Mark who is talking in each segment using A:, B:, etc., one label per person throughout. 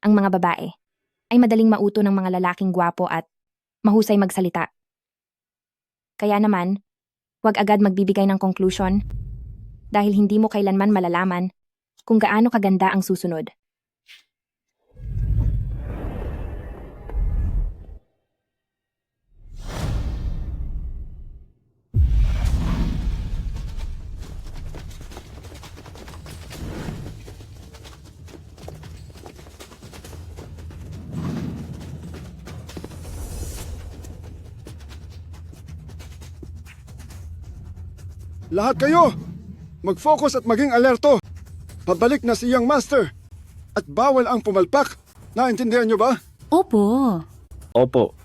A: ang mga babae ay madaling mauto ng mga lalaking gwapo at mahusay magsalita. Kaya naman, huwag agad magbibigay ng conclusion dahil hindi mo kailanman malalaman kung gaano kaganda ang susunod.
B: Lahat kayo, mag-focus at maging alerto. Pabalik na si Young Master. At bawal ang pumalpak. Naintindihan nyo ba?
C: Opo.
D: Opo.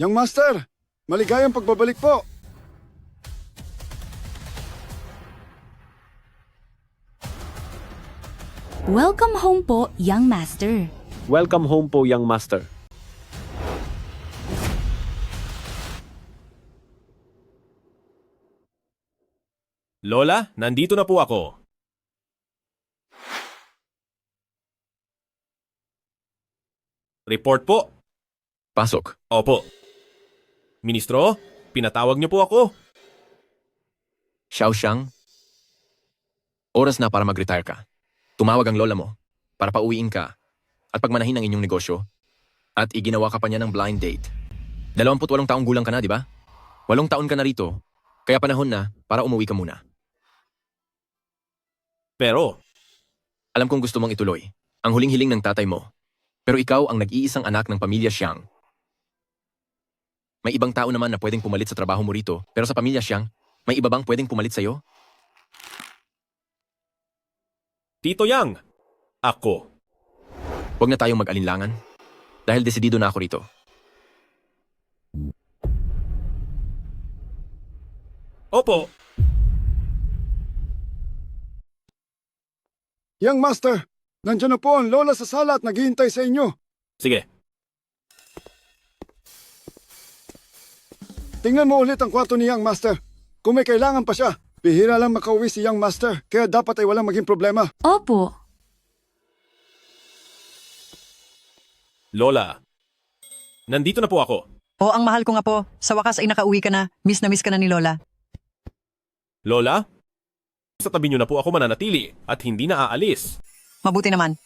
B: Young Master, maligayang pagbabalik po.
C: Welcome home po, young master.
D: Welcome home po, young master.
E: Lola, nandito na po ako. Report po.
F: Pasok.
E: Opo. Ministro, pinatawag niyo po ako.
F: Xiao Xiang. Oras na para mag-retire ka. Tumawag ang lola mo para pauwiin ka at pagmanahin ang inyong negosyo. At iginawa ka pa niya ng blind date. 28 taong gulang ka na, di ba? 8 taon ka na rito, kaya panahon na para umuwi ka muna.
E: Pero,
F: Alam kong gusto mong ituloy ang huling-hiling ng tatay mo. Pero ikaw ang nag-iisang anak ng pamilya Xiang. May ibang tao naman na pwedeng pumalit sa trabaho mo rito, pero sa pamilya Xiang, may iba bang pwedeng pumalit sa'yo?
E: Tito Yang, ako.
F: Huwag na tayong mag-alinlangan. Dahil desidido na ako rito.
E: Opo.
B: Young Master, nandiyan na po ang lola sa sala at naghihintay sa inyo.
E: Sige.
B: Tingnan mo ulit ang kwarto ni Young Master. Kung may kailangan pa siya, bihira lang makauwi si Young Master, kaya dapat ay walang maging problema.
C: Opo.
E: Lola, nandito na po ako.
G: O ang mahal ko nga po, sa wakas ay nakauwi ka na. Miss na miss ka na ni Lola.
E: Lola, sa tabi niyo na po ako mananatili at hindi na aalis.
G: Mabuti naman.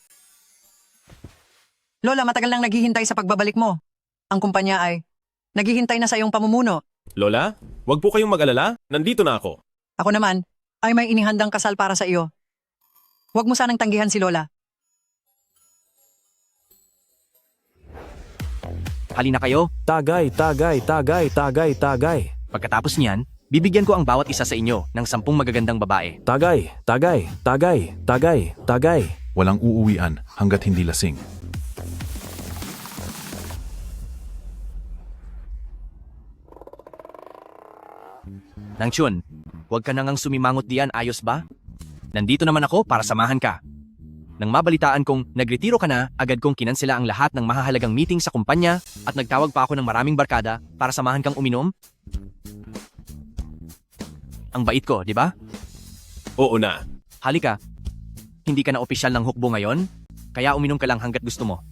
G: Lola, matagal nang naghihintay sa pagbabalik mo. Ang kumpanya ay naghihintay na sa iyong pamumuno.
E: Lola, wag po kayong mag-alala. Nandito na ako.
G: Ako naman ay may inihandang kasal para sa iyo. Huwag mo sanang tanggihan si Lola.
H: Halina kayo.
I: Tagay.
H: Pagkatapos niyan, bibigyan ko ang bawat isa sa inyo ng 10 magagandang babae.
I: Tagay.
J: Walang uuwian hanggat hindi lasing.
H: Nang Chun, huwag ka nang sumimangot diyan, ayos ba? Nandito naman ako para samahan ka. Nang mabalitaan kong nagretiro ka na, agad kong kinansela ang lahat ng mahahalagang meeting sa kumpanya at nagtawag pa ako ng maraming barkada para samahan kang uminom. Ang bait ko, di ba?
E: Oo na.
H: Halika. Hindi ka na opisyal ng hukbo ngayon, kaya uminom ka lang hanggat gusto mo.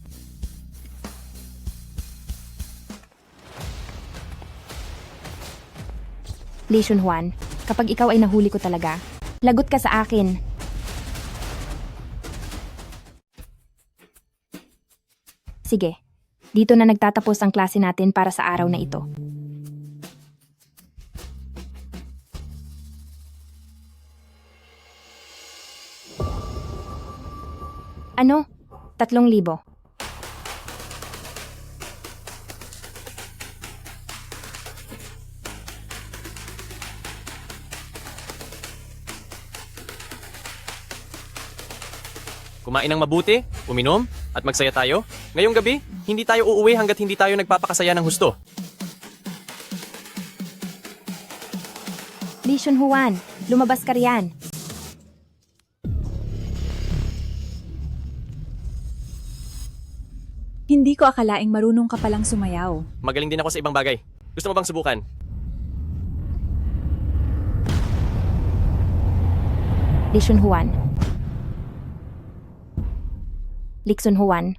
A: Li Shunhuan, kapag ikaw ay nahuli ko talaga, lagot ka sa akin. Sige, dito na nagtatapos ang klase natin para sa araw na ito. Ano? 3,000.
H: Kumain ng mabuti, uminom, at magsaya tayo. Ngayong gabi, hindi tayo uuwi hanggat hindi tayo nagpapakasaya ng husto.
A: Li Shunhuan, lumabas ka riyan.
I: Hindi ko akalaing marunong ka palang sumayaw.
H: Magaling din ako sa ibang bagay. Gusto mo bang subukan?
A: Li Shunhuan. Li Shunhuan.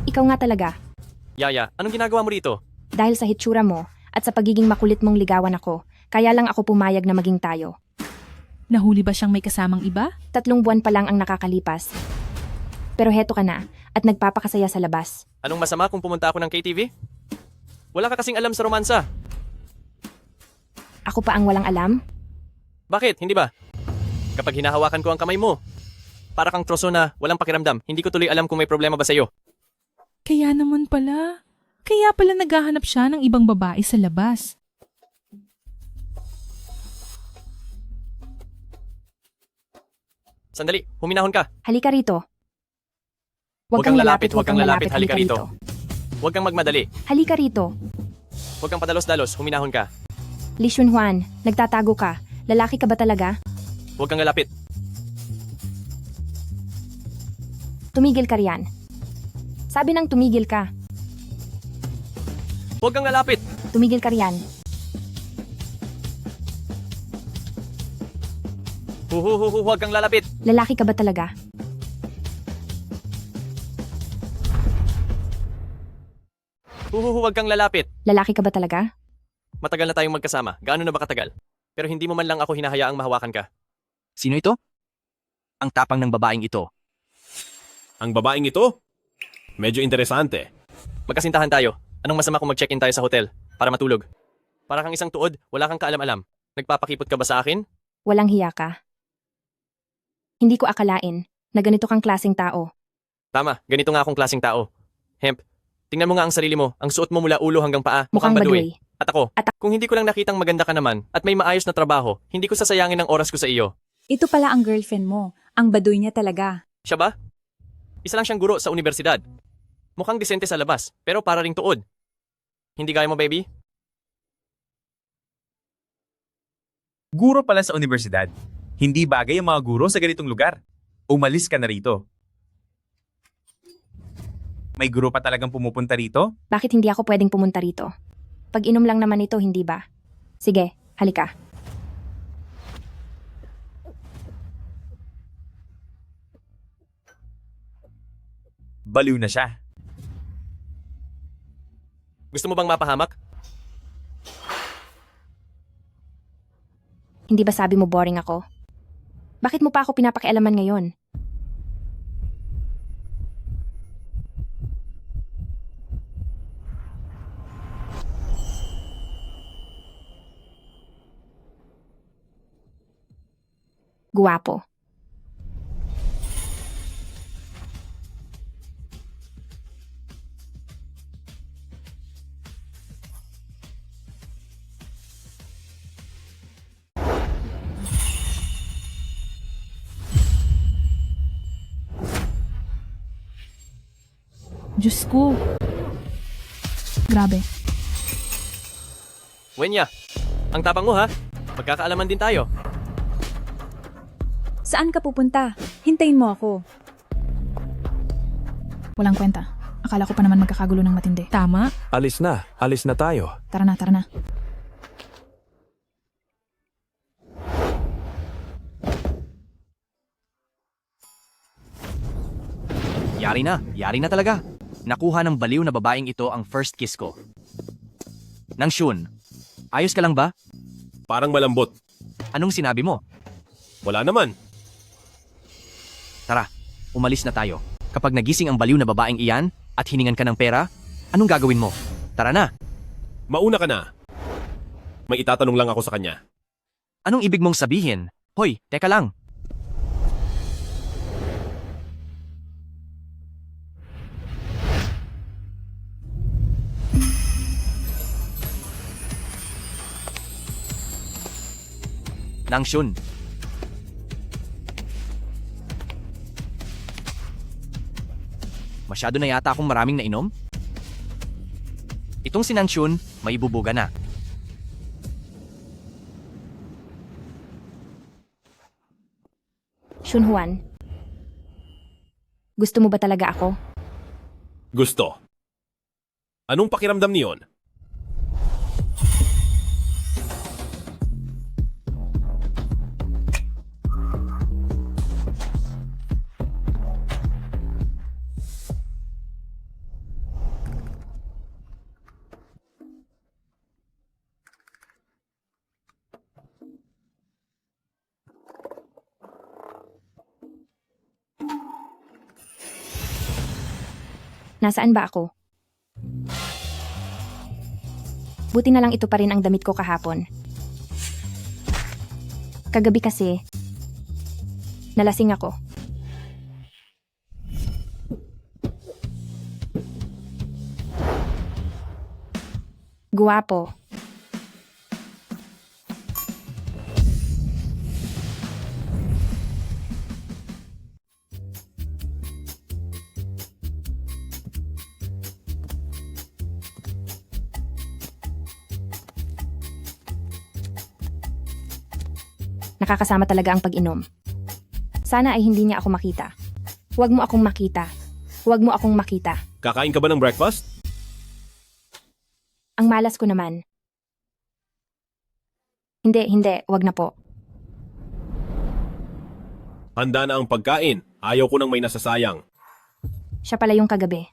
A: Ikaw nga talaga.
H: Yaya, anong ginagawa mo rito?
A: Dahil sa hitsura mo at sa pagiging makulit mong ligawan ako, kaya lang ako pumayag na maging tayo.
C: Nahuli ba siyang may kasamang iba?
A: 3 buwan pa lang ang nakakalipas. Pero heto ka na at nagpapakasaya sa labas.
H: Anong masama kung pumunta ako ng KTV? Wala ka kasing alam sa romansa.
A: Ako pa ang walang alam?
H: Bakit? Hindi ba? Kapag hinahawakan ko ang kamay mo, para kang troso na walang pakiramdam, hindi ko tuloy alam kung may problema ba sa'yo.
C: Kaya naman pala. Kaya pala naghahanap siya ng ibang babae sa labas.
H: Sandali, huminahon ka.
A: Halika rito.
H: Huwag kang lalapit, halika rito. Huwag kang magmadali.
A: Halika rito.
H: Huwag kang padalos-dalos, huminahon ka.
A: Li Shunhuan, nagtatago ka. Lalaki ka ba talaga?
H: Huwag kang lalapit.
A: Tumigil ka riyan. Sabi nang tumigil ka.
H: Huwag kang lalapit.
A: Tumigil ka riyan.
H: Huwag kang lalapit.
A: Lalaki ka ba talaga?
H: Huwag kang lalapit.
A: Lalaki ka ba talaga?
H: Matagal na tayong magkasama. Gaano na ba katagal? Pero hindi mo man lang ako hinahayaang mahawakan ka. Sino ito? Ang tapang ng babaeng ito.
E: Ang babaeng ito? Medyo interesante.
H: Magkasintahan tayo. Anong masama kung mag-check-in tayo sa hotel para matulog? Para kang isang tuod, wala kang kaalam-alam. Nagpapakipot ka ba sa akin?
A: Walang hiya ka. Hindi ko akalain na ganito kang klaseng tao.
H: Tama, ganito nga akong klaseng tao. Hemp, tingnan mo nga ang sarili mo. Ang suot mo mula ulo hanggang paa.
A: Mukhang baduy.
H: At ako, kung hindi ko lang nakitang maganda ka naman at may maayos na trabaho, hindi ko sasayangin ang oras ko sa iyo.
I: Ito pala ang girlfriend mo. Ang baduy niya talaga.
H: Siya ba? Isa lang siyang guro sa universidad. Mukhang disente sa labas, pero para ring tuod. Hindi gaya mo, baby?
K: Guro pala sa universidad. Hindi bagay ang mga guro sa ganitong lugar. Umalis ka na rito. May guro pa talagang pumupunta rito?
A: Bakit hindi ako pwedeng pumunta rito? Pag inom lang naman ito, hindi ba? Sige, halika.
K: Baliw na siya.
H: Gusto mo bang mapahamak?
A: Hindi ba sabi mo boring ako? Bakit mo pa ako pinapakialaman ngayon? Guwapo.
C: Diyos ko. Grabe.
H: Wenya, ang tapang mo ha. Magkakaalaman din tayo.
I: Saan ka pupunta? Hintayin mo ako.
C: Walang kwenta. Akala ko pa naman magkakagulo ng matindi. Tama?
D: Alis na tayo.
C: Tara na, tara na.
H: Yari na talaga. Nakuha ng baliw na babaeng ito ang first kiss ko. Nang Shun, ayos ka lang ba?
E: Parang malambot.
H: Anong sinabi mo?
E: Wala naman.
H: Tara, umalis na tayo. Kapag nagising ang baliw na babaeng iyan at hiningan ka ng pera, anong gagawin mo? Tara na.
E: Mauna ka na. May itatanong lang ako sa kanya.
H: Anong ibig mong sabihin? Hoy, teka lang. Nang Shun. Masyado na yata akong maraming nainom? Itong si Nang Shun, may ibubuga na.
A: Shunhuan, gusto mo ba talaga ako?
E: Gusto. Anong pakiramdam niyon?
A: Nasaan ba ako? Buti na lang ito pa rin ang damit ko kahapon. Kagabi kasi, nalasing ako. Guwapo. Nakakasama talaga ang pag-inom. Sana ay hindi niya ako makita. Huwag mo akong makita. Huwag mo akong makita.
E: Kakain ka ba ng breakfast?
A: Ang malas ko naman. Hindi, wag na po.
E: Handa na ang pagkain. Ayaw ko nang may nasasayang.
A: Siya pala yung kagabi.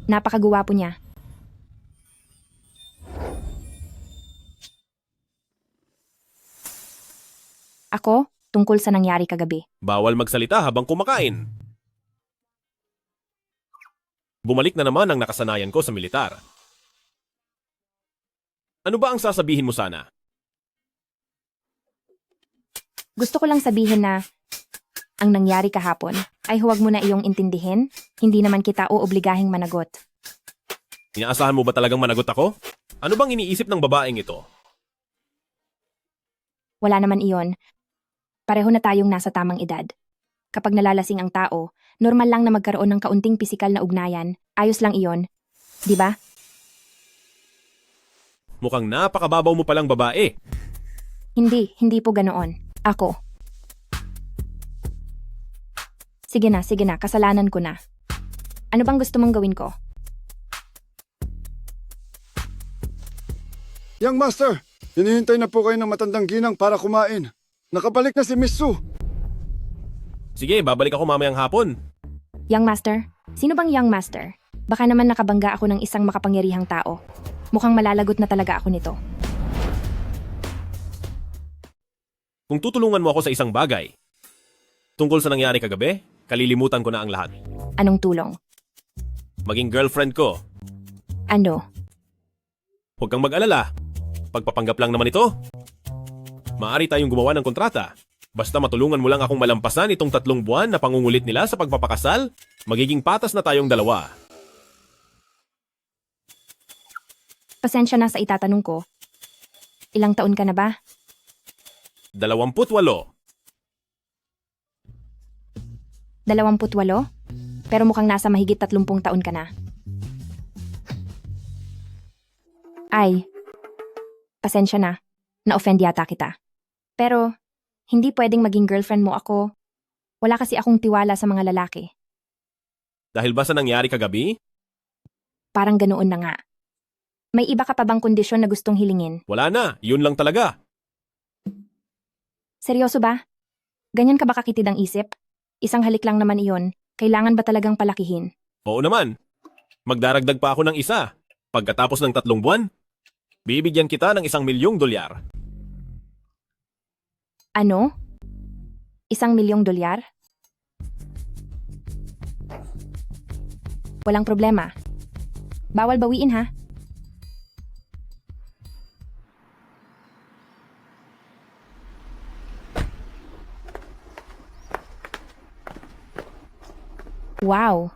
A: Napakaguwapo niya. Ako, tungkol sa nangyari kagabi.
E: Bawal magsalita habang kumakain. Bumalik na naman ang nakasanayan ko sa militar. Ano ba ang sasabihin mo sana?
A: Gusto ko lang sabihin na ang nangyari kahapon ay huwag mo na iyong intindihin. Hindi naman kita uobligahing managot.
E: Inaasahan mo ba talagang managot ako? Ano bang iniisip ng babaeng ito?
A: Wala naman iyon. Pareho na tayong nasa tamang edad. Kapag nalalasing ang tao, normal lang na magkaroon ng kaunting pisikal na ugnayan. Ayos lang iyon. Di ba?
E: Mukhang napakababaw mo palang babae.
A: Hindi po ganoon. Ako. Sige na, kasalanan ko na. Ano bang gusto mong gawin ko?
B: Young Master, hinihintay na po kayo ng matandang ginang para kumain. Nakabalik na si Miss Sue.
E: Sige, babalik ako mamayang hapon.
A: Young Master? Sino bang Young Master? Baka naman nakabangga ako ng isang makapangyarihang tao. Mukhang malalagot na talaga ako nito.
E: Kung tutulungan mo ako sa isang bagay, tungkol sa nangyari kagabi, kalilimutan ko na ang lahat.
A: Anong tulong?
E: Maging girlfriend ko.
A: Ano?
E: Huwag kang mag-alala. Pagpapanggap lang naman ito. Maaari tayong gumawa ng kontrata. Basta matulungan mo lang akong malampasan itong 3 buwan na pangungulit nila sa pagpapakasal, magiging patas na tayong dalawa.
A: Pasensya na sa itatanong ko. Ilang taon ka na ba?
E: 28.
A: 28? Pero mukhang nasa mahigit 30 taon ka na. Ay, pasensya na. Na-offend yata kita. Pero, hindi pwedeng maging girlfriend mo ako. Wala kasi akong tiwala sa mga lalaki.
E: Dahil ba sa nangyari kagabi?
A: Parang ganoon na nga. May iba ka pa bang kondisyon na gustong hilingin?
E: Wala na, yun lang talaga.
A: Seryoso ba? Ganyan ka ba kakitid ang isip? Isang halik lang naman iyon. Kailangan ba talagang palakihin?
E: Oo naman. Magdaragdag pa ako ng isa. Pagkatapos ng 3 buwan, bibigyan kita ng $1,000,000.
A: Ano? $1,000,000? Walang problema. Bawal bawiin ha? Wow!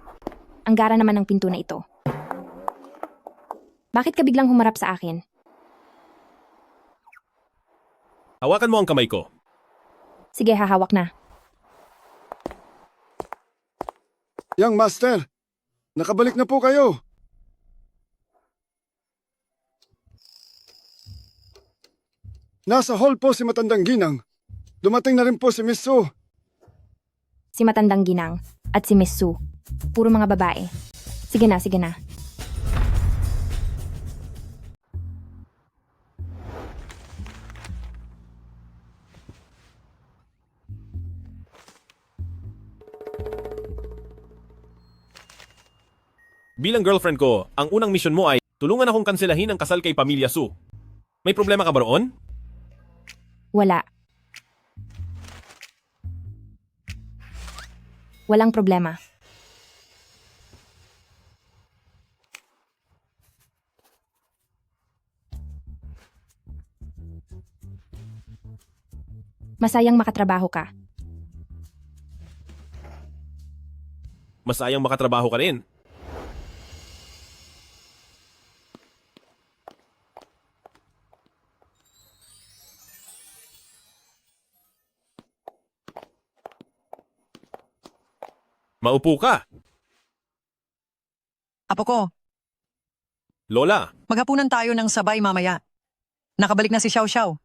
A: Ang gara naman ng pinto na ito. Bakit ka biglang humarap sa akin?
E: Hawakan mo ang kamay ko.
A: Sige, hahawak na.
B: Young Master, nakabalik na po kayo. Nasa hall po si Matandang Ginang. Dumating na rin po si Miss Su.
A: Si Matandang Ginang at si Miss Su. Puro mga babae. Sige na, sige na.
E: Bilang girlfriend ko, ang unang misyon mo ay tulungan akong kanselahin ang kasal kay Pamilya Su. May problema ka ba roon?
A: Wala. Walang problema. Masayang makatrabaho ka.
E: Masayang makatrabaho ka rin. Maupo ka.
G: Apo ko,
E: Lola,
G: maghapunan tayo ng sabay mamaya. Nakabalik na si Xiao Xiao.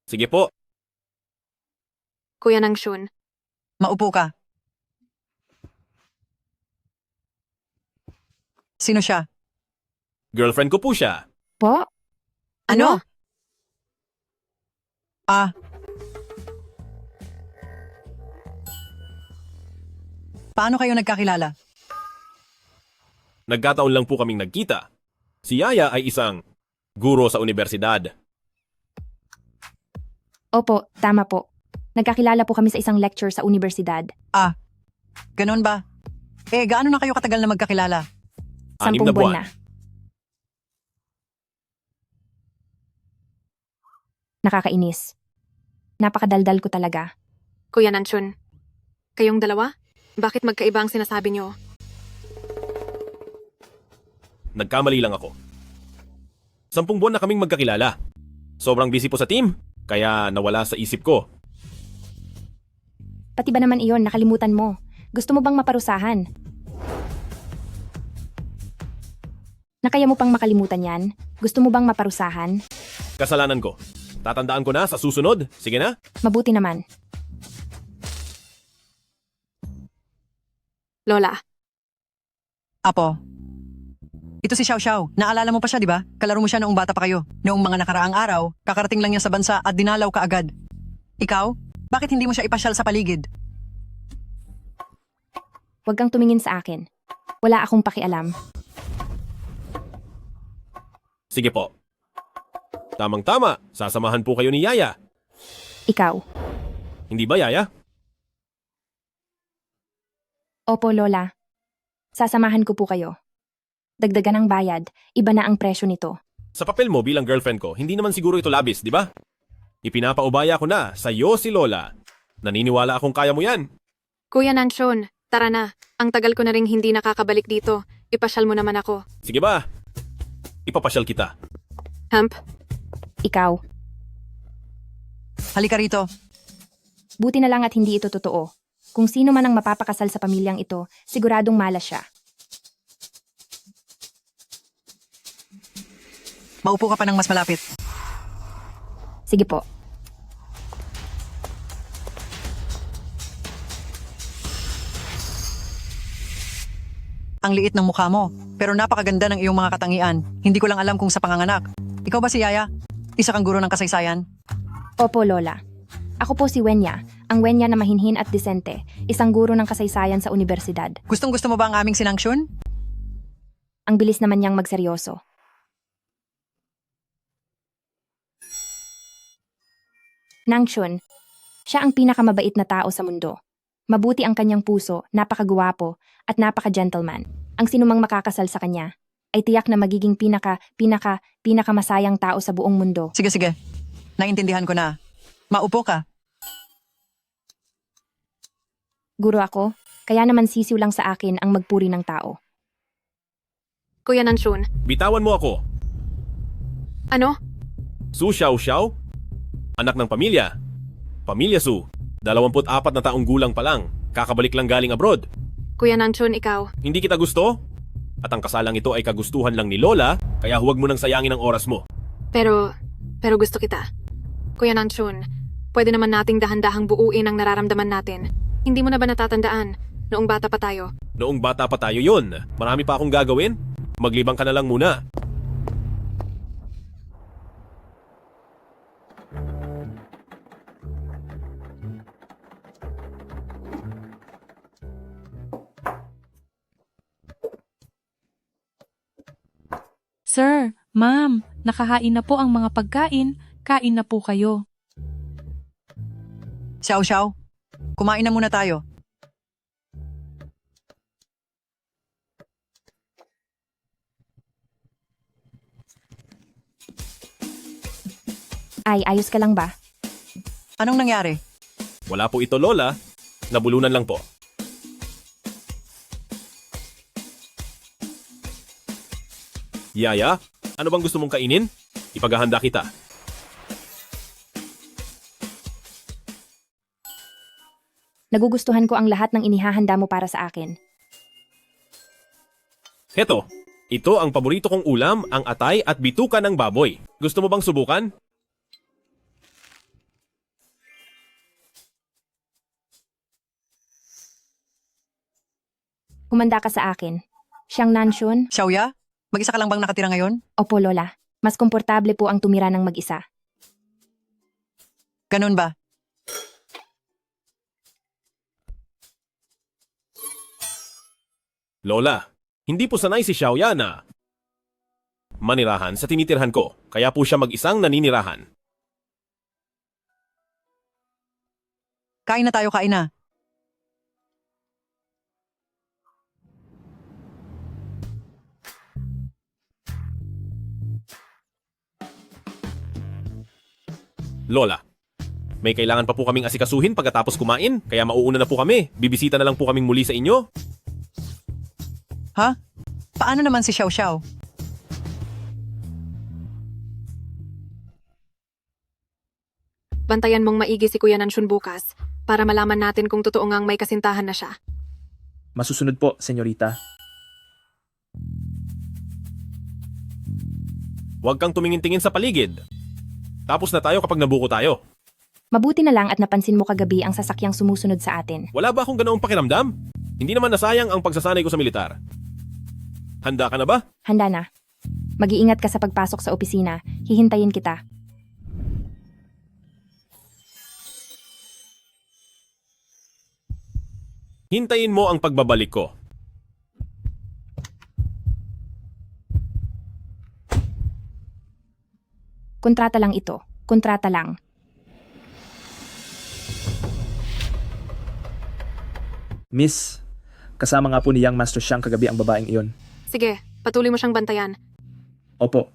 E: sige po.
L: Kuya Nangshun,
G: Maupo ka. Sino siya?
E: Girlfriend ko po siya.
A: Po?
G: Ano? Ah. Paano kayo nagkakilala?
E: Nagkataon lang po kaming nagkita. Si Yaya ay isang guro sa universidad.
A: Opo, tama po. Nagkakilala po kami sa isang lecture sa universidad.
G: Ah. Ganon ba? Gaano na kayo katagal na magkakilala?
E: 6
A: 10
E: na
A: buwan
E: buwan.
A: na. Nakakainis. Napakadaldal ko talaga.
L: Kuya Nangshun, kayong dalawa? Bakit magkaiba ang sinasabi niyo?
E: Nagkamali lang ako. 10 buwan na kaming magkakilala. Sobrang busy po sa team, kaya nawala sa isip ko.
A: Pati ba naman iyon, nakalimutan mo? Gusto mo bang maparusahan? Nakaya mo pang makalimutan yan? Gusto mo bang maparusahan?
E: Kasalanan ko. Tatandaan ko na sa susunod. Sige na.
A: Mabuti naman.
L: Lola,
G: Apo. Ito si Xiao Xiao. Naalala mo pa siya, di ba? Kalaro mo siya noong bata pa kayo. Noong mga nakaraang araw, kakarating lang niya sa bansa at dinalaw ka agad. Ikaw? Bakit hindi mo siya ipasyal sa paligid?
A: Huwag kang tumingin sa akin. Wala akong pakialam.
E: Sige po. Tamang-tama. Sasamahan po kayo ni Yaya.
A: Ikaw.
E: Hindi ba, Yaya?
A: Opo, Lola. Sasamahan ko po kayo. Dagdagan ang bayad, iba na ang presyo nito.
E: Sa papel mo bilang girlfriend ko, hindi naman siguro ito labis, di ba? Ipinapaubaya ko na sa iyo si Lola. Naniniwala akong kaya mo yan.
L: Kuya Nangshun, tara na. Ang tagal ko na ring hindi nakakabalik dito. Ipasyal mo naman ako.
E: Sige ba? Ipapasyal kita.
L: Hamp,
A: Ikaw.
G: Halika rito.
A: Buti na lang at hindi ito totoo. Kung sino man ang mapapakasal sa pamilyang ito, siguradong malas siya.
G: Maupo ka pa ng mas malapit.
A: Sige po.
G: Ang liit ng mukha mo, pero napakaganda ng iyong mga katangian. Hindi ko lang alam kung sa panganganak. Ikaw ba si Yaya? Isa kang guro ng kasaysayan?
A: Opo, Lola. Ako po si Wenya, ang Wenya na mahinhin at disente, isang guro ng kasaysayan sa universidad.
G: Gustong-gusto mo ba ang aming sinangshun?
A: Ang bilis naman niyang magseryoso. Nangshun, siya ang pinakamabait na tao sa mundo. Mabuti ang kanyang puso, napakagwapo, at napaka-gentleman. Ang sinumang makakasal sa kanya ay tiyak na magiging pinakamasayang tao sa buong mundo.
G: Sige, sige. Naintindihan ko na. Maupo ka.
A: Guro ako, kaya naman sisiw lang sa akin ang magpuri ng tao.
L: Kuya Nangshun.
E: Bitawan mo ako.
L: Ano?
E: Su Xiao Xiao? Anak ng pamilya. Pamilya Su. 24 na taong gulang pa lang. Kakabalik lang galing abroad.
L: Kuya Nangshun, ikaw.
E: Hindi kita gusto? At ang kasalang ito ay kagustuhan lang ni Lola, kaya huwag mo nang sayangin ang oras mo.
L: Pero gusto kita. Kuya Nanchun, pwede naman nating dahan-dahang buuin ang nararamdaman natin. Hindi mo na ba natatandaan? Noong bata pa tayo.
E: Noong bata pa tayo yun. Marami pa akong gagawin. Maglibang ka na lang muna.
C: Sir, ma'am, nakahain na po ang mga pagkain. Kain na po kayo.
G: Xiao Xiao, kumain na muna tayo.
A: Ay, ayos ka lang ba?
G: Anong nangyari?
E: Wala po ito, Lola. Nabulunan lang po. Yaya, ano bang gusto mong kainin? Ipaghahanda kita.
A: Nagugustuhan ko ang lahat ng inihahanda mo para sa akin.
E: Heto, ito ang paborito kong ulam, ang atay at bituka ng baboy. Gusto mo bang subukan?
A: Humanda ka sa akin. Siyang Nanshun?
G: Xiaoya, mag-isa ka lang bang nakatira ngayon?
A: Opo, Lola. Mas komportable po ang tumira ng mag-isa.
G: Ganun ba?
E: Lola, hindi po sanay si Xiaoya na manirahan sa tinitirhan ko, kaya po siya mag-isang naninirahan.
G: Kain na tayo, kain na.
E: Lola, may kailangan pa po kaming asikasuhin pagkatapos kumain, kaya mauuna na po kami. Bibisita na lang po kaming muli sa inyo.
G: Ha? Paano naman si Xiao Xiao?
L: Bantayan mong maigi si Kuya Nanshun bukas para malaman natin kung totoo ngang may kasintahan na siya.
K: Masusunod po, senyorita.
E: Huwag kang tumingin-tingin sa paligid. Tapos na tayo kapag nabuko tayo.
A: Mabuti na lang at napansin mo kagabi ang sasakyang sumusunod sa atin.
E: Wala ba akong ganoong pakiramdam? Hindi naman nasayang ang pagsasanay ko sa militar. Handa ka na ba?
A: Handa na. Mag-iingat ka sa pagpasok sa opisina. Hihintayin kita.
E: Hintayin mo ang pagbabalik ko.
A: Kontrata lang ito. Kontrata lang.
K: Miss, kasama nga po ni Young Master Xiang kagabi ang babaeng iyon.
L: Sige, patuloy mo siyang bantayan.
K: Opo.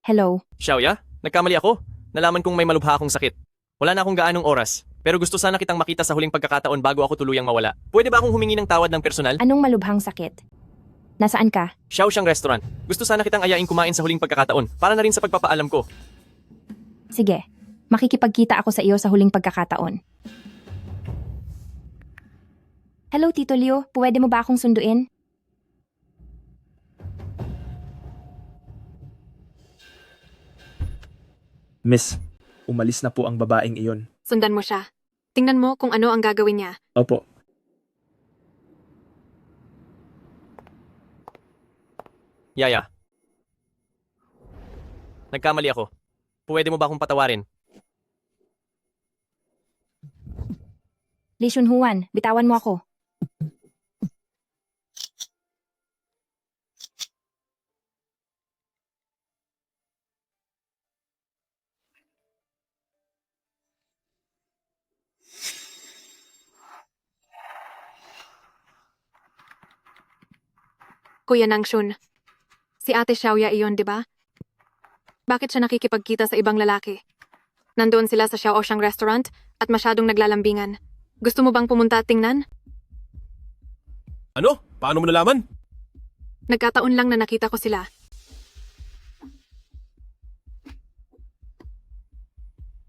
A: Hello.
H: Xiaoya, nagkamali ako. Nalaman kong may malubha akong sakit. Wala na akong gaanong oras. Pero gusto sana kitang makita sa huling pagkakataon bago ako tuluyang mawala. Pwede ba akong humingi ng tawad ng personal?
A: Anong malubhang sakit? Nasaan ka?
H: Xiao Xiang Restaurant. Gusto sana kitang ayaing kumain sa huling pagkakataon para na rin sa pagpapaalam ko.
A: Sige. Makikipagkita ako sa iyo sa huling pagkakataon. Hello, Tito Leo. Pwede mo ba akong sunduin?
K: Miss, umalis na po ang babaeng iyon.
L: Sundan mo siya. Tingnan mo kung ano ang gagawin niya.
K: Opo.
H: Yaya. Nagkamali ako. Pwede mo ba akong patawarin?
A: Li Shunhuan, bitawan mo ako.
L: Kuya Nangshun, si Ate Xiaoya iyon, di ba? Bakit siya nakikipagkita sa ibang lalaki? Nandoon sila sa Xiao Xiang Restaurant at masyadong naglalambingan. Gusto mo bang pumunta at tingnan?
E: Ano? Paano mo nalaman?
L: Nagkataon lang na nakita ko sila.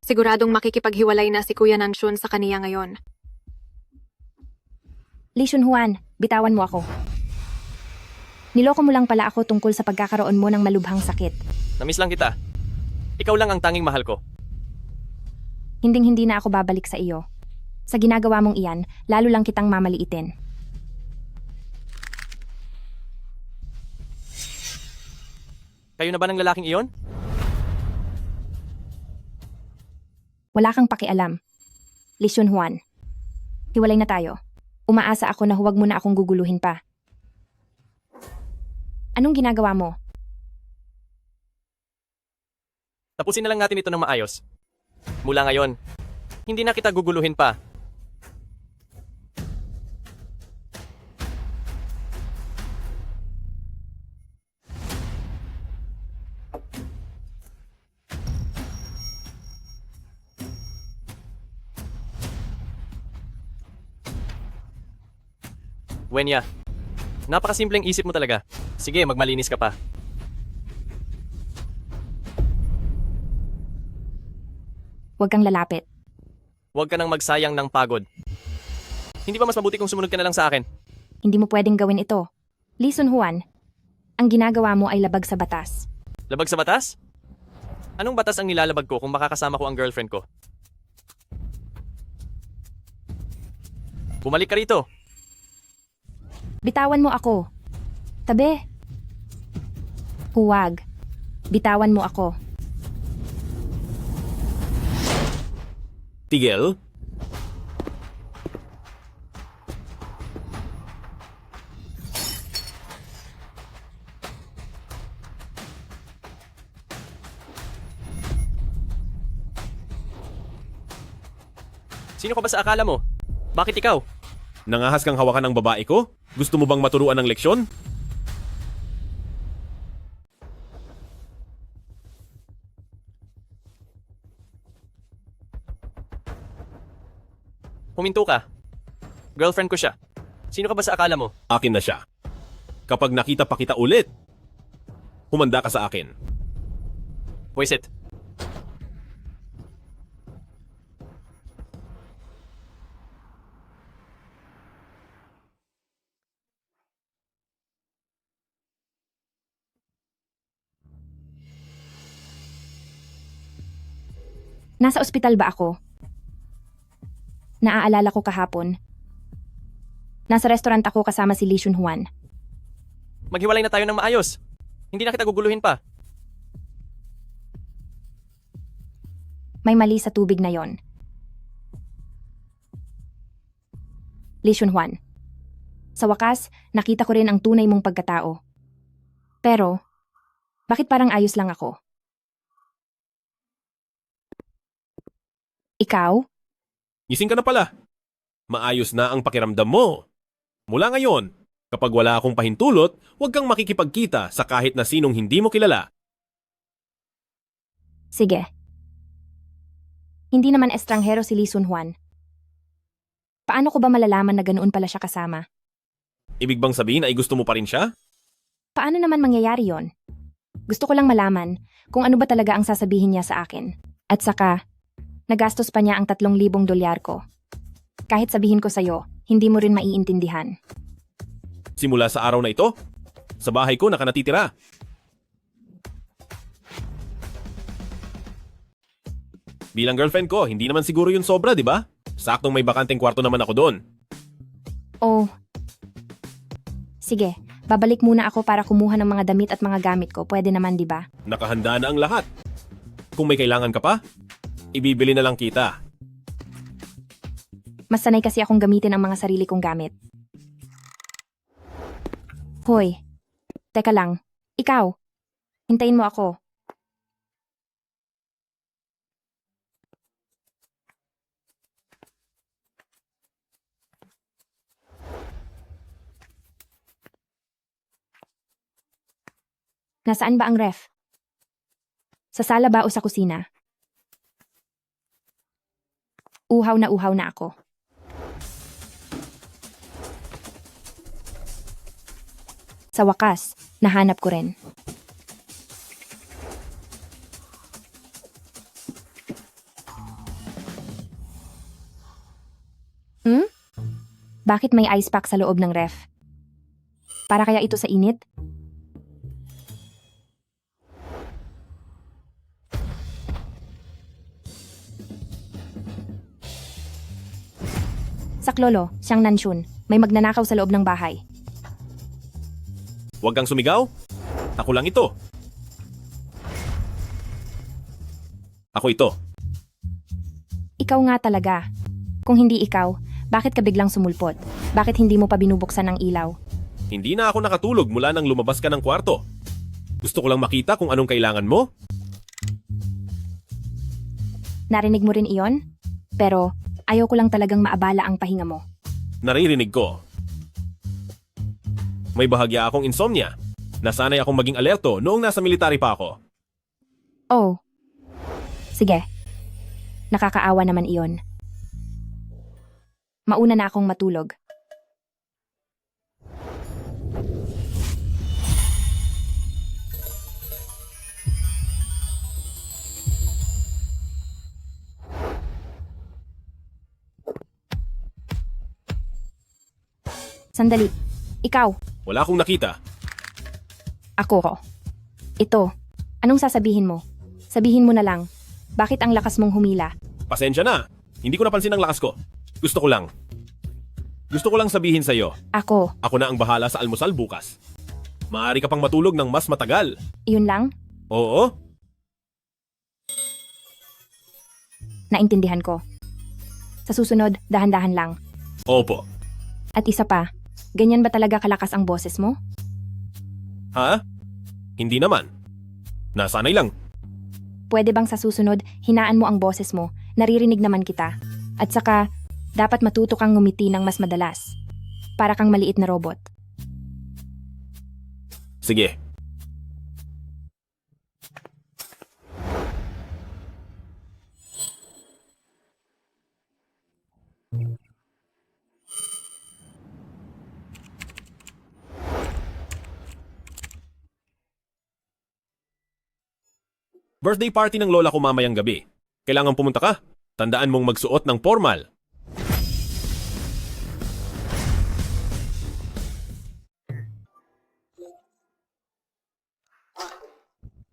L: Siguradong makikipaghiwalay na si Kuya Nanshun sa kaniya ngayon.
A: Li Shunhuan, bitawan mo ako. Niloko mo lang pala ako tungkol sa pagkakaroon mo ng malubhang sakit.
H: Namiss lang kita. Ikaw lang ang tanging mahal ko.
A: Hinding-hindi na ako babalik sa iyo. Sa ginagawa mong iyan, lalo lang kitang mamaliitin.
H: Kayo na ba ng lalaking iyon?
A: Wala kang pakialam. Lee Seung-hwan. Hiwalay na tayo. Umaasa ako na huwag mo na akong guguluhin pa. Anong ginagawa mo?
H: Tapusin na lang natin ito ng maayos. Mula ngayon, hindi na kita guguluhin pa. Wenya, napakasimpleng isip mo talaga. Sige, magmalinis ka pa.
A: Huwag kang lalapit.
H: Huwag ka nang magsayang ng pagod. Hindi ba mas mabuti kung sumunod ka na lang sa akin?
A: Hindi mo pwedeng gawin ito. Lee Seung-hwan, ang ginagawa mo ay labag sa batas.
H: Labag sa batas? Anong batas ang nilalabag ko kung makakasama ko ang girlfriend ko? Bumalik ka rito.
A: Bitawan mo ako. Tabi. Huwag. Bitawan mo ako.
E: Tigil?
H: Sino ka ba sa akala mo? Bakit ikaw?
E: Nangahas kang hawakan ng babae ko? Gusto mo bang maturuan ng leksyon?
H: Huminto ka. Girlfriend ko siya. Sino ka ba sa akala mo?
E: Akin na siya. Kapag nakita pa kita ulit, humanda ka sa akin.
H: Pwisit.
A: Nasa ospital ba ako? Naaalala ko kahapon. Nasa restaurant ako kasama si Lee Seung-hwan.
H: Maghiwalay na tayo ng maayos. Hindi na kita guguluhin pa.
A: May mali sa tubig na yon. Lee Seung-hwan. Sa wakas, nakita ko rin ang tunay mong pagkatao. Pero, bakit parang ayos lang ako? Ikaw?
E: Gising ka na pala. Maayos na ang pakiramdam mo. Mula ngayon, kapag wala akong pahintulot, huwag kang makikipagkita sa kahit na sinong hindi mo kilala.
A: Sige. Hindi naman estranghero si Lee Seung-hwan. Paano ko ba malalaman na ganoon pala siya kasama?
E: Ibig bang sabihin ay gusto mo pa rin siya?
A: Paano naman mangyayari yon? Gusto ko lang malaman kung ano ba talaga ang sasabihin niya sa akin. At saka, nagastos pa niya ang $3,000 ko. Kahit sabihin ko sa'yo, hindi mo rin maiintindihan.
E: Simula sa araw na ito, sa bahay ko nakanatitira. Bilang girlfriend ko, hindi naman siguro yun sobra, di ba? Saktong may bakanteng kwarto naman ako doon.
A: Oh. Sige, babalik muna ako para kumuha ng mga damit at mga gamit ko. Pwede naman, di ba?
E: Nakahanda na ang lahat. Kung may kailangan ka pa, ibibili na lang kita.
A: Mas sanay kasi akong gamitin ang mga sarili kong gamit. Hoy, teka lang. Ikaw, hintayin mo ako. Nasaan ba ang ref? Sa sala ba o sa kusina? Uhaw na ako. Sa wakas, nahanap ko rin. Bakit may ice pack sa loob ng ref? Para kaya ito sa init? Saklolo, siyang Nanshun. May magnanakaw sa loob ng bahay.
E: Huwag kang sumigaw. Ako lang ito. Ako ito.
A: Ikaw nga talaga. Kung hindi ikaw, bakit ka biglang sumulpot? Bakit hindi mo pa binubuksan ang ilaw?
E: Hindi na ako nakatulog mula nang lumabas ka ng kwarto. Gusto ko lang makita kung anong kailangan mo.
A: Narinig mo rin iyon? Pero ayaw ko lang talagang maabala ang pahinga mo.
E: Naririnig ko. May bahagya akong insomnia. Nasanay akong maging alerto noong nasa military pa ako.
A: Oh. Sige. Nakakaawa naman iyon. Mauna na akong matulog. Sandali. Ikaw.
E: Wala akong nakita.
A: Ako ko. Ito. Anong sasabihin mo? Sabihin mo na lang. Bakit ang lakas mong humila?
E: Pasensya na. Hindi ko napansin ang lakas ko. Gusto ko lang sabihin sa'yo.
A: Ako.
E: Ako na ang bahala sa almusal bukas. Maaari ka pang matulog ng mas matagal.
A: Iyon lang?
E: Oo.
A: Naintindihan ko. Sa susunod, dahan-dahan lang.
E: Opo.
A: At isa pa, ganyan ba talaga kalakas ang boses mo?
E: Ha? Hindi naman. Nasanay lang.
A: Pwede bang sa susunod, hinaan mo ang boses mo, naririnig naman kita. At saka, dapat matuto kang ngumiti ng mas madalas. Para kang maliit na robot.
E: Sige. Birthday party ng lola ko mamayang gabi. Kailangan pumunta ka. Tandaan mong magsuot ng formal.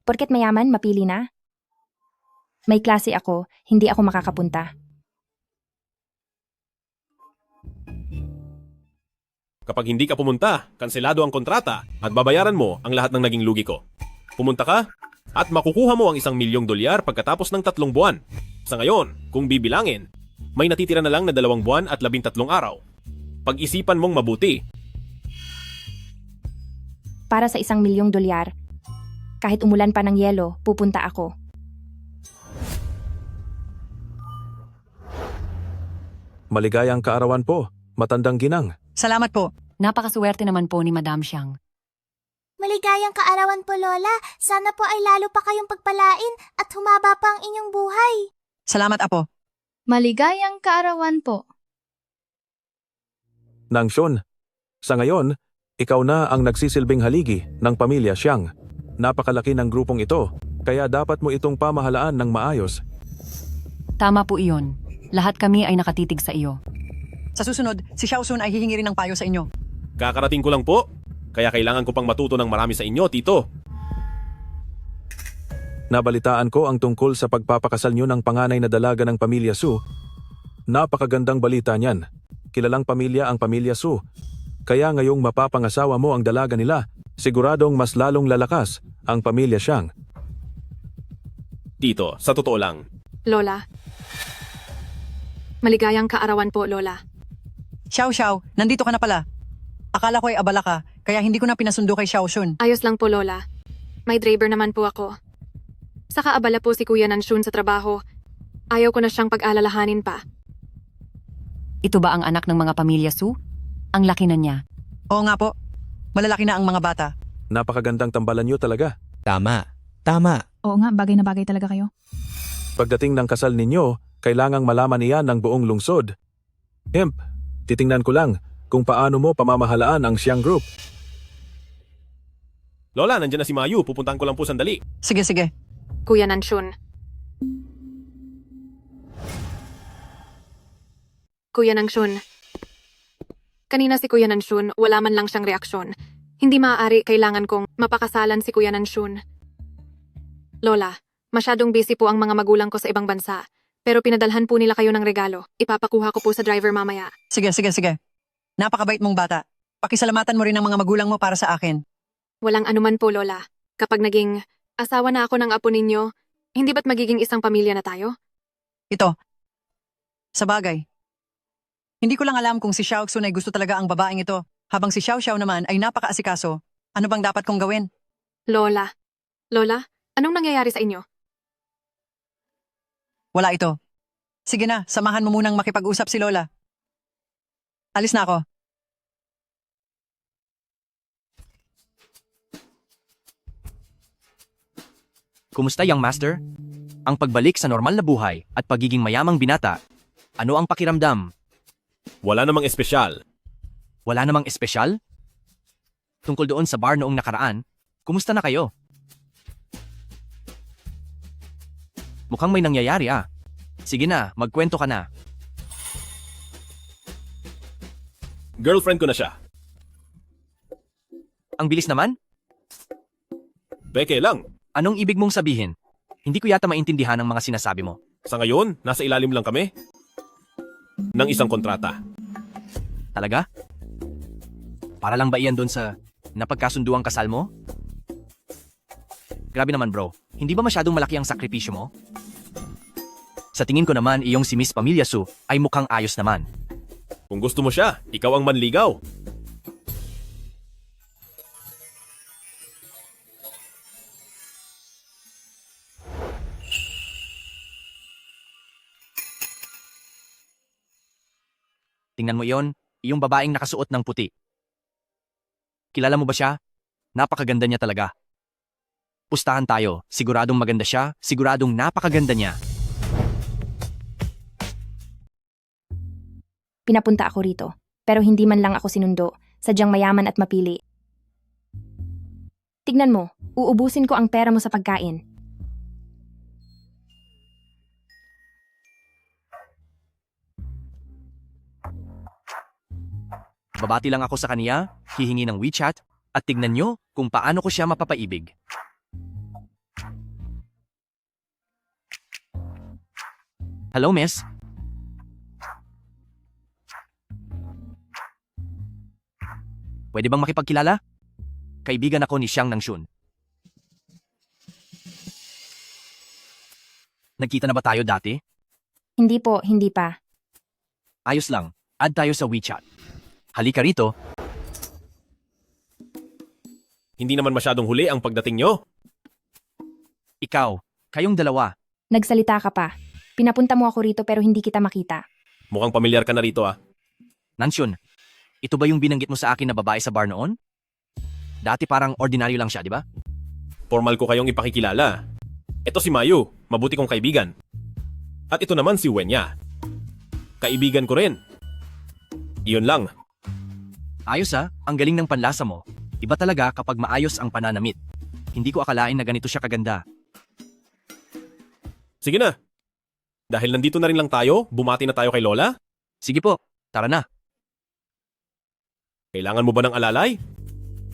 A: Porket mayaman, mapili na? May klase ako, hindi ako makakapunta.
E: Kapag hindi ka pumunta, kanselado ang kontrata at babayaran mo ang lahat ng naging lugi ko. Pumunta ka at makukuha mo ang $1,000,000 pagkatapos ng 3 buwan. Sa ngayon, kung bibilangin, may natitira na lang na 2 buwan at 13 araw. Pag-isipan mong mabuti.
A: Para sa $1,000,000, kahit umulan pa ng yelo, pupunta ako.
D: Maligayang kaarawan po, matandang ginang.
G: Salamat po.
M: Napakaswerte naman po ni Madam Xiang.
N: Maligayang kaarawan po, Lola. Sana po ay lalo pa kayong pagpalain at humaba pa ang inyong buhay.
G: Salamat, Apo.
N: Maligayang kaarawan po.
D: Nangsyon, sa ngayon, ikaw na ang nagsisilbing haligi ng pamilya Xiang. Napakalaki ng grupong ito, kaya dapat mo itong pamahalaan ng maayos.
M: Tama po iyon. Lahat kami ay nakatitig sa iyo.
G: Sa susunod, si Xiaosun ay hihingi rin ng payo sa inyo.
E: Kakarating ko lang po, kaya kailangan ko pang matuto ng marami sa inyo, Tito.
D: Nabalitaan ko ang tungkol sa pagpapakasal nyo ng panganay na dalaga ng pamilya Su. Napakagandang balita niyan. Kilalang pamilya ang pamilya Su. Kaya ngayong mapapangasawa mo ang dalaga nila, siguradong mas lalong lalakas ang pamilya Xiang.
E: Tito, sa totoo lang.
L: Lola. Maligayang kaarawan po, Lola.
G: Xiao, nandito ka na pala. Akala ko ay abala ka, kaya hindi ko na pinasundo kay Xiaosun.
L: Ayos lang po, Lola. May driver naman po ako. Saka abala po si Kuya Nanshun sa trabaho. Ayaw ko na siyang pag-alalahanin pa.
M: Ito ba ang anak ng mga pamilya Su? Ang laki na niya.
G: Oo nga po. Malalaki na ang mga bata.
D: Napakagandang tambalan nyo talaga.
H: Tama.
I: Oo nga, bagay na bagay talaga kayo.
D: Pagdating ng kasal ninyo, kailangang malaman iyan ng buong lungsod. Hemp, titingnan ko lang kung paano mo pamamahalaan ang Xiang Group.
E: Lola, nandiyan na si Mayu. Pupuntahan ko lang po sandali.
G: Sige.
L: Kuya Nanshun. Kuya Nanshun. Kanina si Kuya Nanshun, wala man lang siyang reaksyon. Hindi maaari, kailangan kong mapakasalan si Kuya Nanshun. Lola, masyadong busy po ang mga magulang ko sa ibang bansa. Pero pinadalhan po nila kayo ng regalo. Ipapakuha ko po sa driver mamaya.
G: Sige. Napakabait mong bata. Pakisalamatan mo rin ang mga magulang mo para sa akin.
L: Walang anuman po, Lola. Kapag naging asawa na ako ng apo ninyo, hindi ba't magiging isang pamilya na tayo?
G: Ito. Sa bagay. Hindi ko lang alam kung si Xiao Xun ay gusto talaga ang babaeng ito, habang si Xiao Xiao naman ay napakaasikaso. Ano bang dapat kong gawin?
L: Lola, anong nangyayari sa inyo?
G: Wala ito. Sige na, samahan mo munang makipag-usap si Lola. Alis na ako.
H: Kumusta, young master? Ang pagbalik sa normal na buhay at pagiging mayamang binata, ano ang pakiramdam?
E: Wala namang espesyal.
H: Wala namang espesyal? Tungkol doon sa bar noong nakaraan, kumusta na kayo? Mukhang may nangyayari ah. Sige na, magkwento ka na.
E: Girlfriend ko na siya.
H: Ang bilis naman?
E: Beke lang.
H: Anong ibig mong sabihin? Hindi ko yata maintindihan ang mga sinasabi mo.
E: Sa ngayon, nasa ilalim lang kami ng isang kontrata.
H: Talaga? Para lang ba iyan doon sa napagkasunduang kasal mo? Grabe naman bro, hindi ba masyadong malaki ang sakripisyo mo? Sa tingin ko naman, iyong si Miss Pamilya Su ay mukhang ayos naman.
E: Kung gusto mo siya, ikaw ang manligaw.
H: Tingnan mo iyon, iyong babaeng nakasuot ng puti. Kilala mo ba siya? Napakaganda niya talaga. Pustahan tayo, siguradong maganda siya, siguradong napakaganda niya.
A: Pinapunta ako rito, pero hindi man lang ako sinundo, sadyang mayaman at mapili. Tignan mo, uubusin ko ang pera mo sa pagkain.
H: Babati lang ako sa kaniya, hihingi ng WeChat, at tignan nyo kung paano ko siya mapapaibig. Hello, miss. Pwede bang makipagkilala? Kaibigan ako ni Xiang Nangshun. Nagkita na ba tayo dati?
A: Hindi po, hindi pa.
H: Ayos lang, add tayo sa WeChat. Halika rito.
E: Hindi naman masyadong huli ang pagdating nyo.
H: Ikaw, kayong dalawa.
A: Nagsalita ka pa. Pinapunta mo ako rito pero hindi kita makita.
E: Mukhang pamilyar ka na rito ah.
H: Nanshun, ito ba yung binanggit mo sa akin na babae sa bar noon? Dati parang ordinaryo lang siya, di ba?
E: Formal ko kayong ipakikilala. Ito si Mayu, mabuti kong kaibigan. At ito naman si Wenya. Kaibigan ko rin. Iyon lang.
H: Ayos ah, ang galing ng panlasa mo. Iba talaga kapag maayos ang pananamit. Hindi ko akalain na ganito siya kaganda.
E: Sige na. Dahil nandito na rin lang tayo, bumati na tayo kay Lola?
H: Sige po, tara na.
E: Kailangan mo ba ng alalay?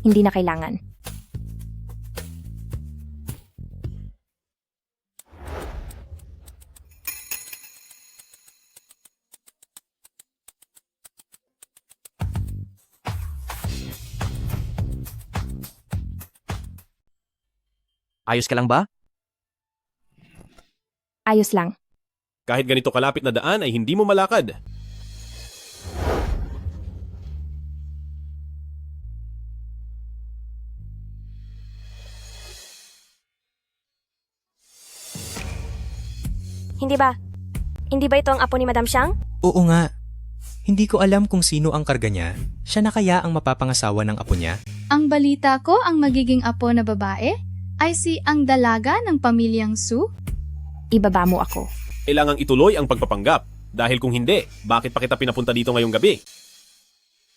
A: Hindi na kailangan.
H: Ayos ka lang ba?
A: Ayos lang.
E: Kahit ganito kalapit na daan ay hindi mo malakad.
O: Hindi ba? Hindi ba ito ang apo ni Madam Xiang?
P: Oo nga. Hindi ko alam kung sino ang karga niya. Siya na kaya ang mapapangasawa ng apo niya?
Q: Ang balita ko, ang magiging apo na babae ay si ang dalaga ng pamilyang Su.
A: Ibaba mo ako.
E: Kailangang ituloy ang pagpapanggap. Dahil kung hindi, bakit pa kita pinapunta dito ngayong gabi?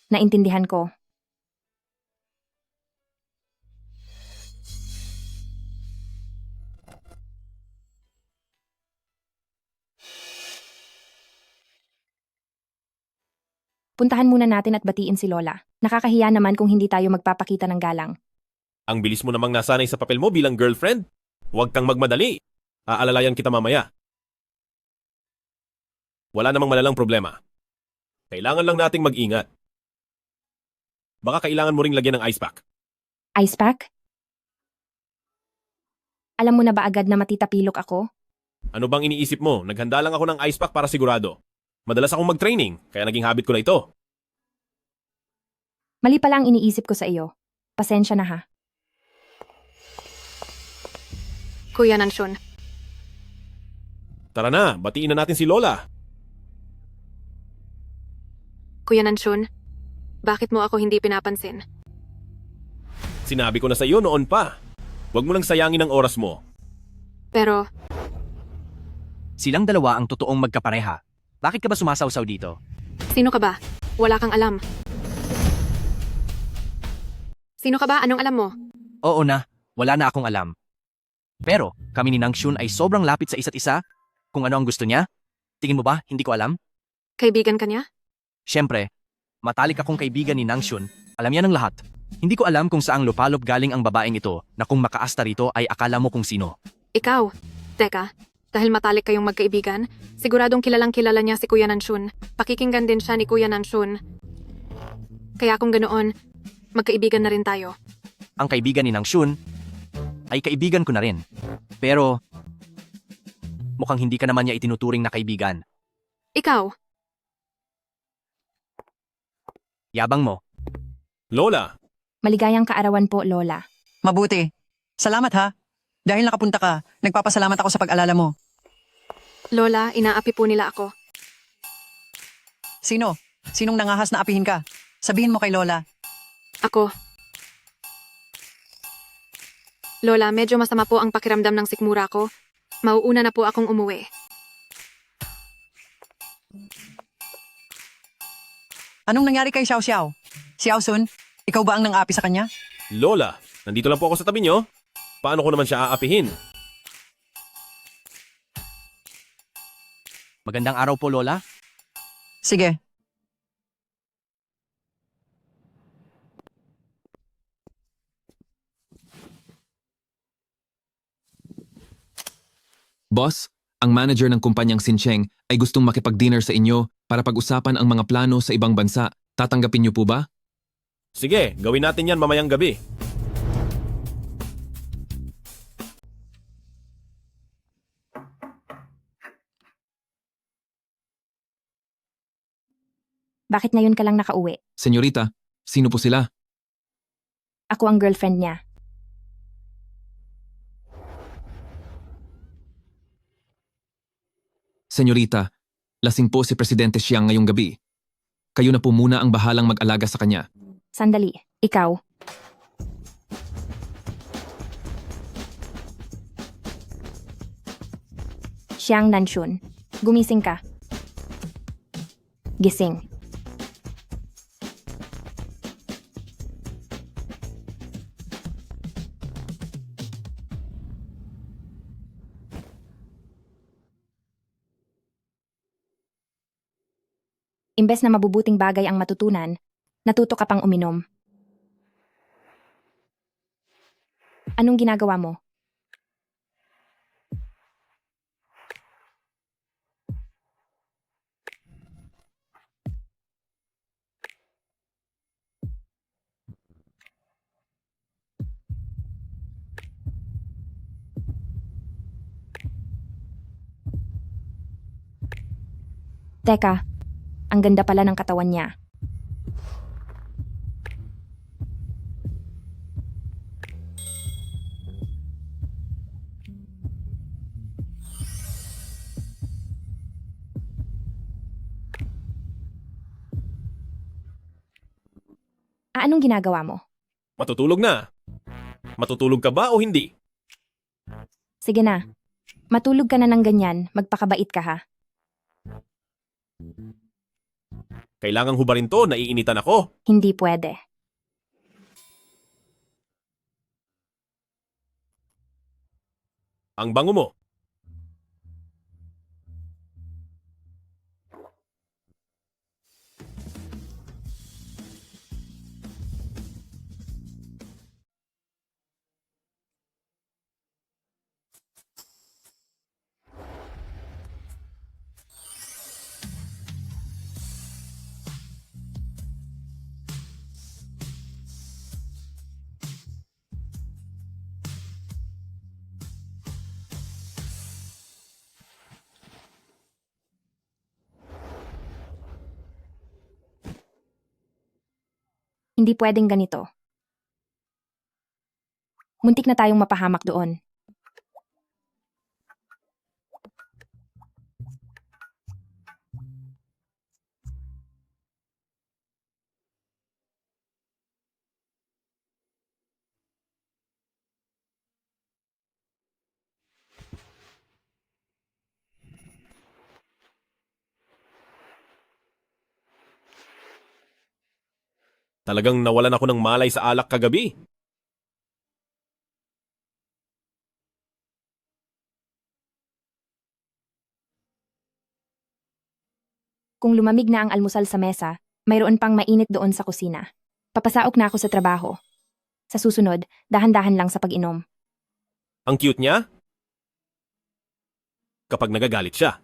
A: Naintindihan ko. Puntahan muna natin at batiin si Lola. Nakakahiya naman kung hindi tayo magpapakita ng galang.
E: Ang bilis mo namang nasanay sa papel mo bilang girlfriend. Huwag kang magmadali. Aalalayan kita mamaya. Wala namang malalang problema. Kailangan lang nating mag-ingat. Baka kailangan mo ring lagyan ng ice pack.
A: Ice pack? Alam mo na ba agad na matitapilok ako?
E: Ano bang iniisip mo? Naghanda lang ako ng ice pack para sigurado. Madalas akong mag-training, kaya naging habit ko na ito.
A: Mali pala ang iniisip ko sa iyo. Pasensya na ha.
L: Kuya Nanshun,
E: Tara na, batiin na natin si Lola.
L: Kuya Nanshun, bakit mo ako hindi pinapansin?
E: Sinabi ko na sa iyo noon pa. Huwag mo nang sayangin ang oras mo.
L: Pero,
H: Silang dalawa ang totoong magkapareha. Bakit ka ba sumasawsaw dito?
L: sino ka ba? Wala kang alam. Sino ka ba? Anong alam mo?
H: Oo na, wala na akong alam. Pero kami ni Nang Shun ay sobrang lapit sa isa't isa. Kung ano ang gusto niya, tingin mo ba hindi ko alam?
L: Kaibigan ka niya?
H: Siyempre, matalik akong kaibigan ni Nang Shun. Alam niya ng lahat. Hindi ko alam kung saang lupalop galing ang babaeng ito na kung makaasta rito ay akala mo kung sino.
L: Ikaw. Teka, dahil matalik kayong magkaibigan, siguradong kilalang kilala niya si Kuya Nanshun. Pakikinggan din siya ni Kuya Nanshun. Kaya kung ganoon, magkaibigan na rin tayo.
H: Ang kaibigan ni Nang Shun ay kaibigan ko na rin. Pero mukhang hindi ka naman niya itinuturing na kaibigan.
L: Ikaw,
H: Yabang mo.
E: Lola,
A: Maligayang kaarawan po, Lola.
G: Mabuti. Salamat ha. Dahil nakapunta ka, nagpapasalamat ako sa pag-alala mo.
L: Lola, inaapi po nila ako.
G: Sino? Sinong nangahas na apihin ka? Sabihin mo kay Lola.
L: Ako. Lola, medyo masama po ang pakiramdam ng sikmura ko. Mauuna na po akong umuwi.
G: Anong nangyari kay Xiao Xiao? Xiao Sun, ikaw ba ang nang-api sa kanya?
E: Lola, nandito lang po ako sa tabi niyo. Paano ko naman siya aapihin?
H: Magandang araw po, Lola.
G: Sige.
R: Boss, ang manager ng kumpanyang Sincheng ay gustong makipag-dinner sa inyo para pag-usapan ang mga plano sa ibang bansa. Tatanggapin niyo po ba?
E: Sige, gawin natin yan mamayang gabi.
A: Bakit ngayon ka lang nakauwi?
R: Senyorita, sino po sila?
A: Ako ang girlfriend niya.
R: Senyorita, lasing po si Presidente Xiang ngayong gabi. Kayo na po muna ang bahalang mag-alaga sa kanya.
A: Sandali, ikaw. Xiang Nanshun, gumising ka. Gising. Imbes na mabubuting bagay ang matutunan, natuto ka pang uminom. Anong ginagawa mo? Teka, ang ganda pala ng katawan niya. Anong ginagawa mo?
E: Matutulog na. Matutulog ka ba o hindi?
A: Sige na. Matulog ka na ng ganyan, magpakabait ka ha.
E: Kailangang hubarin to, naiinitan ako.
A: Hindi pwede.
E: Ang bango mo.
A: Hindi pwedeng ganito. Muntik na tayong mapahamak doon.
E: Talagang nawalan ako ng malay sa alak kagabi.
A: Kung lumamig na ang almusal sa mesa, mayroon pang mainit doon sa kusina. Papasaok na ako sa trabaho. Sa susunod, dahan-dahan lang sa pag-inom.
E: Ang cute niya? Kapag nagagalit siya.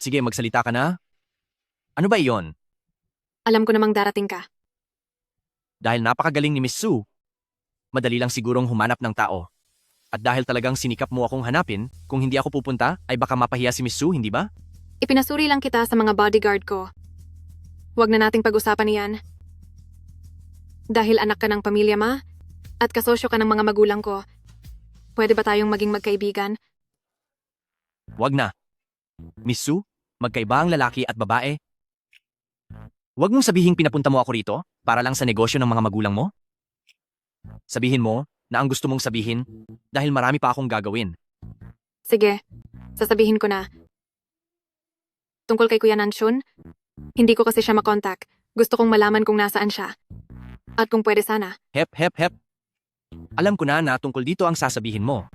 H: Sige, magsalita ka na. Ano ba iyon?
L: Alam ko namang darating ka.
H: Dahil napakagaling ni Miss Sue, madali lang sigurong humanap ng tao. At dahil talagang sinikap mo akong hanapin, kung hindi ako pupunta, ay baka mapahiya si Miss Sue, hindi ba?
L: Ipinasuri lang kita sa mga bodyguard ko. Huwag na nating pag-usapan iyan. Dahil anak ka ng pamilya ma, at kasosyo ka ng mga magulang ko, pwede ba tayong maging magkaibigan?
H: Wag na. Miss Sue, magkaiba ang lalaki at babae. Huwag mong sabihing pinapunta mo ako rito para lang sa negosyo ng mga magulang mo. Sabihin mo na ang gusto mong sabihin dahil marami pa akong gagawin.
L: Sige, sasabihin ko na. Tungkol kay Kuya Nanshun, hindi ko kasi siya makontak. Gusto kong malaman kung nasaan siya. At kung pwede sana.
H: Hep, hep, hep. Alam ko na tungkol dito ang sasabihin mo.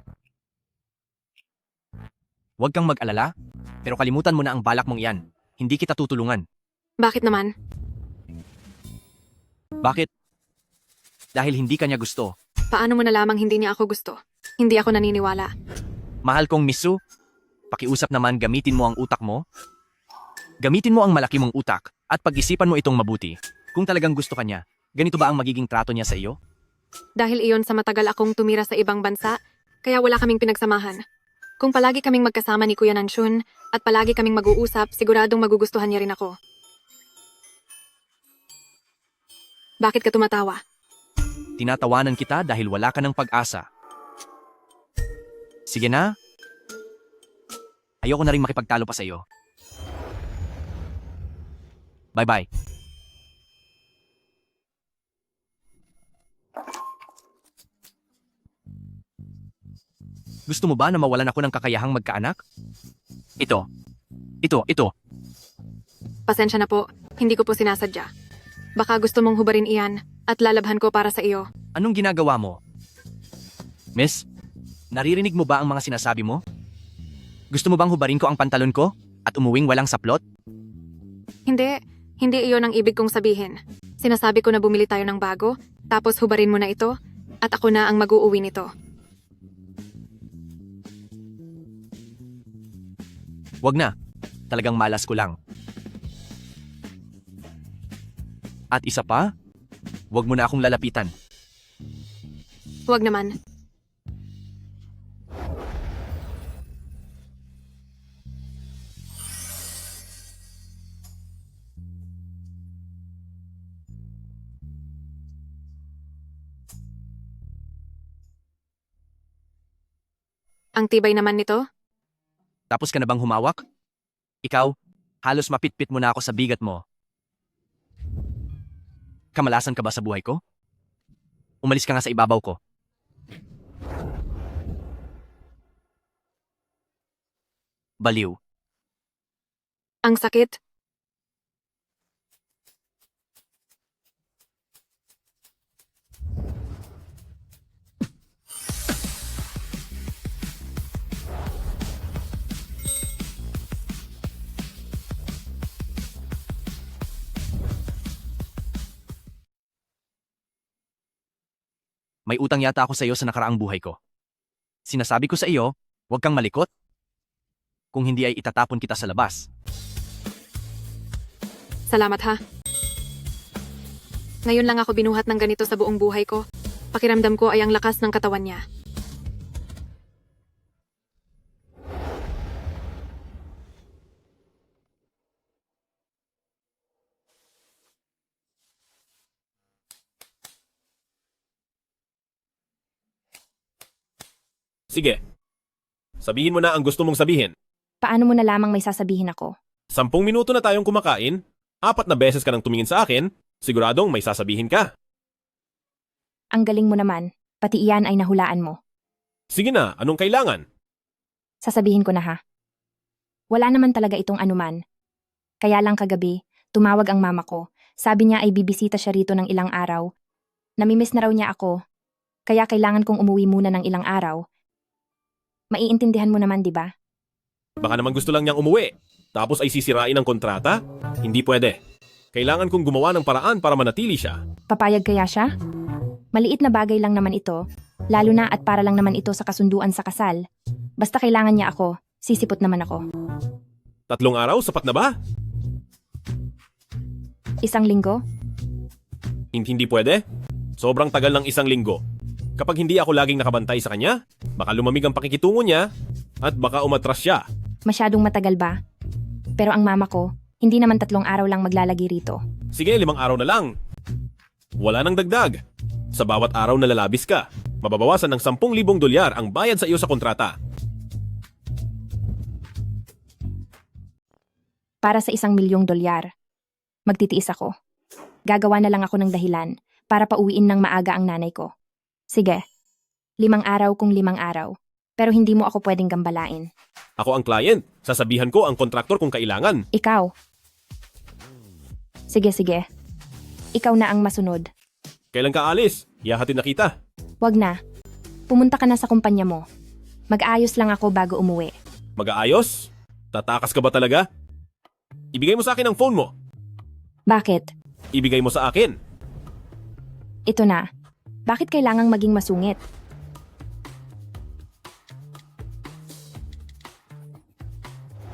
H: Huwag kang mag-alala, pero kalimutan mo na ang balak mong iyan. Hindi kita tutulungan.
L: Bakit naman?
H: Bakit? Dahil hindi kanya gusto.
L: Paano mo nalamang hindi niya ako gusto? Hindi ako naniniwala.
H: Mahal kong Miss Sue, pakiusap naman gamitin mo ang utak mo. Gamitin mo ang malaki mong utak at pag-isipan mo itong mabuti. Kung talagang gusto ka niya, ganito ba ang magiging trato niya sa iyo?
L: Dahil iyon sa matagal akong tumira sa ibang bansa, kaya wala kaming pinagsamahan. Kung palagi kaming magkasama ni Kuya Nanshun at palagi kaming mag-uusap, siguradong magugustuhan niya rin ako. Bakit ka tumatawa?
H: Tinatawanan kita dahil wala ka ng pag-asa. Sige na. Ayoko na rin makipagtalo pa sa iyo. Bye-bye. Gusto mo ba na mawalan ako ng kakayahang magkaanak? Ito.
L: Pasensya na po, hindi ko po sinasadya. Baka gusto mong hubarin iyan at lalabhan ko para sa iyo.
H: Anong ginagawa mo? Miss, naririnig mo ba ang mga sinasabi mo? Gusto mo bang hubarin ko ang pantalon ko at umuwing walang saplot?
L: Hindi iyon ang ibig kong sabihin. Sinasabi ko na bumili tayo ng bago, tapos hubarin mo na ito, at ako na ang mag-uuwi nito.
H: Wag na. Talagang malas ko lang. At isa pa, wag mo na akong lalapitan.
L: Huwag naman. Ang tibay naman nito.
H: Tapos ka na bang humawak? Ikaw, halos mapitpit mo na ako sa bigat mo. Kamalasan ka ba sa buhay ko? Umalis ka nga sa ibabaw ko. Baliw.
L: Ang sakit.
H: May utang yata ako sa iyo sa nakaraang buhay ko. Sinasabi ko sa iyo, huwag kang malikot. Kung hindi ay itatapon kita sa labas.
L: Salamat ha. Ngayon lang ako binuhat ng ganito sa buong buhay ko. Pakiramdam ko ay ang lakas ng katawan niya.
E: Sige. Sabihin mo na ang gusto mong sabihin.
A: Paano mo na lamang may sasabihin ako?
E: 10 minuto na tayong kumakain, 4 na beses ka nang tumingin sa akin, siguradong may sasabihin ka.
A: Ang galing mo naman, pati iyan ay nahulaan mo.
E: Sige na, anong kailangan?
A: Sasabihin ko na ha. Wala naman talaga itong anuman. Kaya lang kagabi, tumawag ang mama ko. Sabi niya ay bibisita siya rito ng ilang araw. Namimiss na raw niya ako. Kaya kailangan kong umuwi muna ng ilang araw. Maiintindihan mo naman, di ba?
E: Baka naman gusto lang niyang umuwi, tapos ay sisirain ang kontrata? Hindi pwede. Kailangan kong gumawa ng paraan para manatili siya.
A: Papayag kaya siya? Maliit na bagay lang naman ito, lalo na at para lang naman ito sa kasunduan sa kasal. Basta kailangan niya ako, sisipot naman ako.
E: 3 araw, sapat na ba?
A: 1 linggo?
E: Hindi pwede. Sobrang tagal ng 1 linggo. Kapag hindi ako laging nakabantay sa kanya, baka lumamig ang pakikitungo niya at baka umatras siya.
A: Masyadong matagal ba? Pero ang mama ko, hindi naman 3 araw lang maglalagi rito.
E: Sige, 5 araw na lang. Wala nang dagdag. Sa bawat araw na lalabis ka, mababawasan ng 10,000 dolyar ang bayad sa iyo sa kontrata.
A: Para sa 1 milyong dolyar. Magtitiis ako. Gagawa na lang ako ng dahilan para pauwiin ng maaga ang nanay ko. Sige, 5 araw kung 5 araw. Pero hindi mo ako pwedeng gambalain.
E: Ako ang client. Sasabihan ko ang kontraktor kung kailangan.
A: Ikaw. Sige. Ikaw na ang masunod.
E: Kailan ka alis? Ihahatid na kita.
A: Wag na. Pumunta ka na sa kumpanya mo. Mag-aayos lang ako bago umuwi.
E: Mag-aayos? Tatakas ka ba talaga? Ibigay mo sa akin ang phone mo.
A: Bakit?
E: Ibigay mo sa akin.
A: Ito na. Bakit kailangang maging masungit?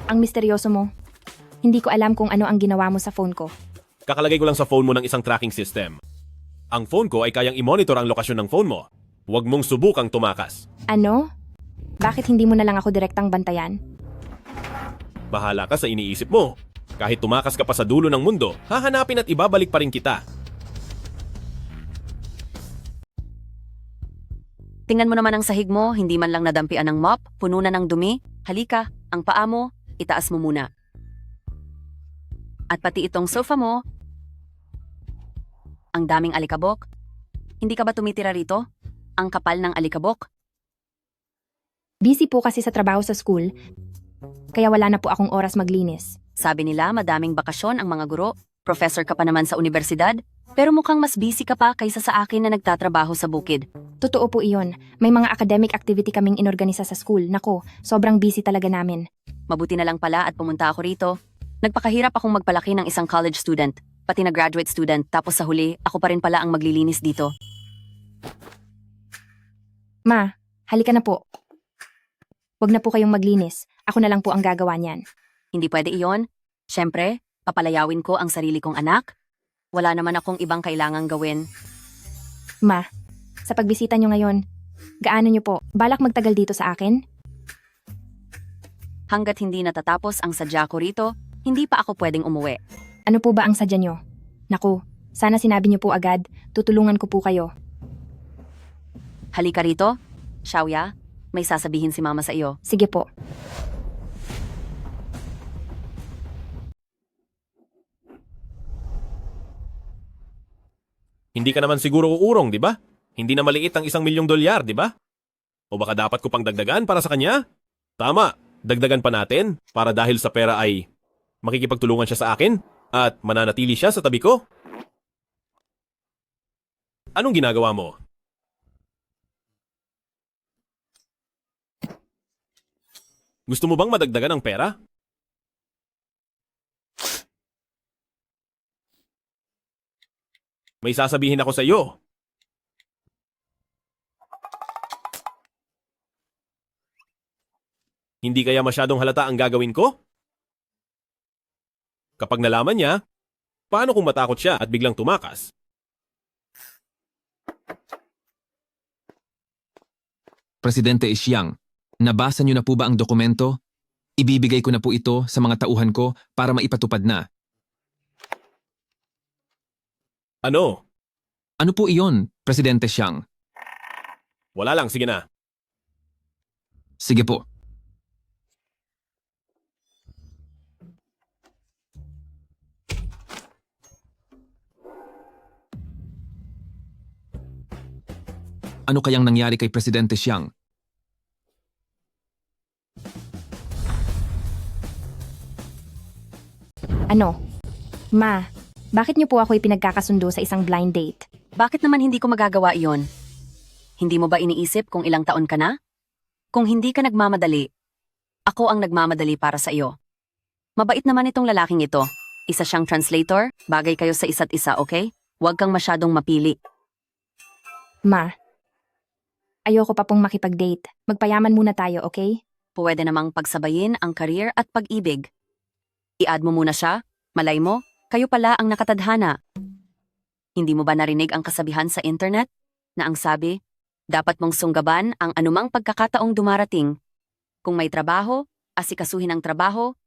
A: Ang misteryoso mo. Hindi ko alam kung ano ang ginawa mo sa phone ko.
E: Kakalagay ko lang sa phone mo ng isang tracking system. Ang phone ko ay kayang i-monitor ang lokasyon ng phone mo. Huwag mong subukang tumakas.
A: Ano? Bakit hindi mo na lang ako direktang bantayan?
E: Bahala ka sa iniisip mo. Kahit tumakas ka pa sa dulo ng mundo, hahanapin at ibabalik pa rin kita.
M: Tingnan mo naman ang sahig mo, hindi man lang nadampian ng mop, puno na ng dumi. Halika, ang paa mo, itaas mo muna. At pati itong sofa mo, ang daming alikabok. Hindi ka ba tumitira rito? Ang kapal ng alikabok.
A: Busy po kasi sa trabaho sa school, kaya wala na po akong oras maglinis.
M: Sabi nila madaming bakasyon ang mga guro. Professor ka pa naman sa universidad, pero mukhang mas busy ka pa kaysa sa akin na nagtatrabaho sa bukid.
A: Totoo po iyon. May mga academic activity kaming inorganisa sa school. Nako, sobrang busy talaga namin.
M: Mabuti na lang pala at pumunta ako rito. Nagpakahirap akong magpalaki ng isang college student, pati na graduate student, tapos sa huli, ako pa rin pala ang maglilinis dito.
A: Ma, halika na po. Huwag na po kayong maglinis. Ako na lang po ang gagawa niyan.
M: Hindi pwede iyon. Siyempre, papalayawin ko ang sarili kong anak. Wala naman akong ibang kailangang gawin.
A: Ma, sa pagbisita nyo ngayon, gaano nyo po, balak magtagal dito sa akin?
M: Hanggat hindi natatapos ang sadya ko rito, hindi pa ako pwedeng umuwi.
A: Ano po ba ang sadya nyo? Naku, sana sinabi nyo po agad, tutulungan ko po kayo.
M: Halika rito, Xiaoya. May sasabihin si Mama sa iyo.
A: Sige po.
E: Hindi ka naman siguro uurong, di ba? Hindi na maliit ang 1 milyong dolyar, di ba? O baka dapat ko pang dagdagan para sa kanya? Tama, dagdagan pa natin para dahil sa pera ay makikipagtulungan siya sa akin at mananatili siya sa tabi ko. Anong ginagawa mo? Gusto mo bang madagdagan ang pera? May sasabihin ako sa iyo. Hindi kaya masyadong halata ang gagawin ko? Kapag nalaman niya, paano kung matakot siya at biglang tumakas?
R: Presidente Xiang, nabasa niyo na po ba ang dokumento? Ibibigay ko na po ito sa mga tauhan ko para maipatupad na.
E: Ano?
R: Ano po iyon, Presidente Xiang?
E: Wala lang, sige na.
R: Sige po. Ano kayang nangyari kay Presidente Xiang?
A: Ano? Ma, bakit niyo po ako ipinagkakasundo sa isang blind date?
M: Bakit naman hindi ko magagawa iyon? Hindi mo ba iniisip kung ilang taon ka na? Kung hindi ka nagmamadali, ako ang nagmamadali para sa iyo. Mabait naman itong lalaking ito. Isa siyang translator, bagay kayo sa isa't isa, okay? Huwag kang masyadong mapili.
A: Ma, ayoko pa pong makipag-date. Magpayaman muna tayo, okay?
M: Pwede namang pagsabayin ang career at pag-ibig. I-add mo muna siya, malay mo, kayo pala ang nakatadhana. Hindi mo ba narinig ang kasabihan sa internet? Na ang sabi, dapat mong sunggaban ang anumang pagkakataong dumarating. Kung may trabaho, asikasuhin ang trabaho.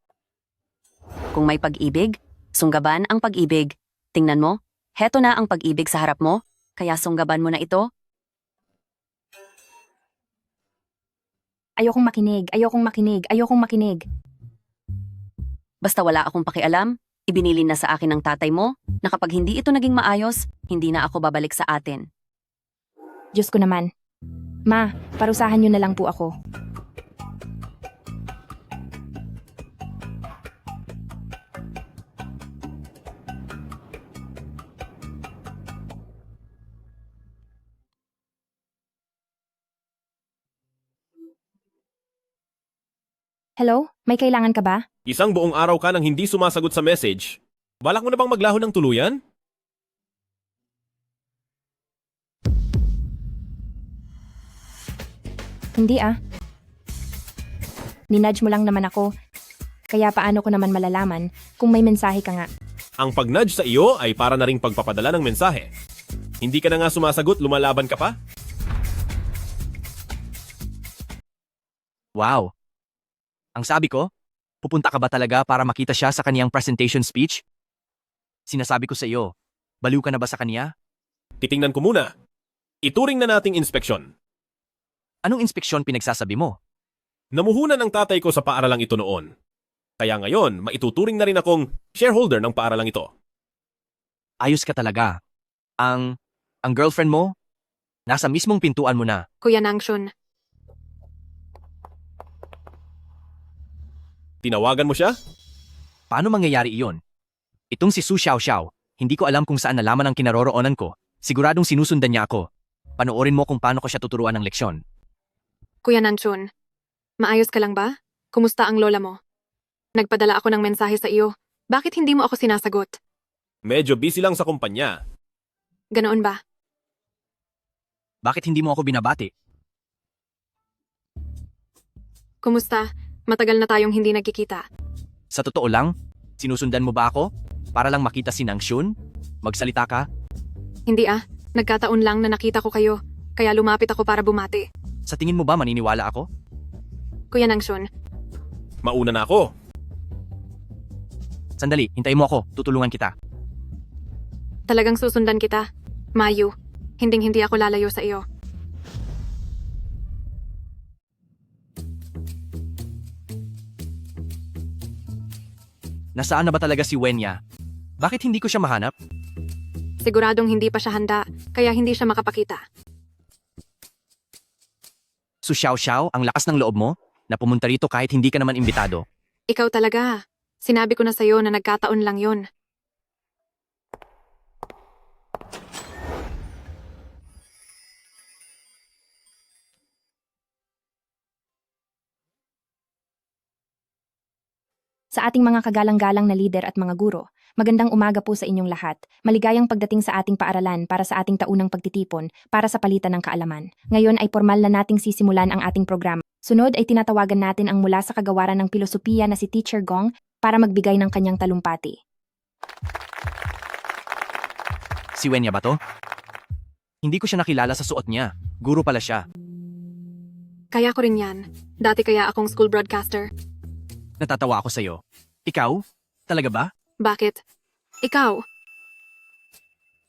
M: Kung may pag-ibig, sunggaban ang pag-ibig. Tingnan mo, heto na ang pag-ibig sa harap mo, kaya sunggaban mo na ito.
A: Ayokong makinig.
M: Basta wala akong pakialam, ibinilin na sa akin ng tatay mo na kapag hindi ito naging maayos, hindi na ako babalik sa atin.
A: Diyos ko naman. Ma, parusahan niyo na lang po ako. Hello? May kailangan ka ba?
E: Isang buong araw ka nang hindi sumasagot sa message. Balak mo na bang maglaho ng tuluyan?
A: Hindi ah. Ninudge mo lang naman ako. Kaya paano ko naman malalaman kung may mensahe ka nga?
E: Ang pag-nudge sa iyo ay para na ring pagpapadala ng mensahe. Hindi ka na nga sumasagot, lumalaban ka pa?
H: Wow! Ang sabi ko, pupunta ka ba talaga para makita siya sa kaniyang presentation speech? Sinasabi ko sa iyo, baliw ka na ba sa kaniya?
E: Titingnan ko muna. Ituring na nating inspeksyon.
H: Anong inspeksyon pinagsasabi mo?
E: Namuhunan ang tatay ko sa paaralang ito noon. Kaya ngayon, maituturing na rin akong shareholder ng paaralang ito.
H: Ayos ka talaga. Ang girlfriend mo, nasa mismong pintuan mo na.
L: Kuya Nangshun,
E: Tinawagan mo siya?
H: Paano mangyayari iyon? Itong si Su Xiaoxiao, hindi ko alam kung saan nalaman ang kinaroroonan ko. Siguradong sinusundan niya ako. Panoorin mo kung paano ko siya tuturuan ng leksyon.
L: Kuya Nangshun, maayos ka lang ba? Kumusta ang lola mo? Nagpadala ako ng mensahe sa iyo. Bakit hindi mo ako sinasagot?
E: Medyo busy lang sa kumpanya.
L: Ganoon ba?
H: Bakit hindi mo ako binabati?
L: Kumusta? Matagal na tayong hindi nagkikita.
H: Sa totoo lang, sinusundan mo ba ako? Para lang makita si Nangshun? Magsalita ka?
L: Hindi ah, nagkataon lang na nakita ko kayo. Kaya lumapit ako para bumati.
H: Sa tingin mo ba maniniwala ako?
L: Kuya Nangshun,
E: Mauna na ako.
H: Sandali, hintayin mo ako. Tutulungan kita.
L: talagang susundan kita. Mayu, hinding-hindi ako lalayo sa iyo.
H: Nasaan na ba talaga si Wenya? Bakit hindi ko siya mahanap?
L: Siguradong hindi pa siya handa, kaya hindi siya makapakita.
H: Su Xiaoxiao, ang lakas ng loob mo na pumunta rito kahit hindi ka naman imbitado.
L: Ikaw talaga. Sinabi ko na sa'yo na nagkataon lang yon.
A: Sa ating mga kagalang-galang na lider at mga guro, magandang umaga po sa inyong lahat. Maligayang pagdating sa ating paaralan para sa ating taunang pagtitipon para sa palitan ng kaalaman. Ngayon ay formal na nating sisimulan ang ating programa. Sunod ay tinatawagan natin ang mula sa kagawaran ng pilosopiya na si Teacher Gong para magbigay ng kanyang talumpati.
H: Si Wenya ba to? Hindi ko siya nakilala sa suot niya. Guro pala siya.
L: Kaya ko rin yan. Dati kaya akong school broadcaster.
H: Natatawa ako sa'yo. Ikaw? Talaga ba?
L: Bakit? Ikaw?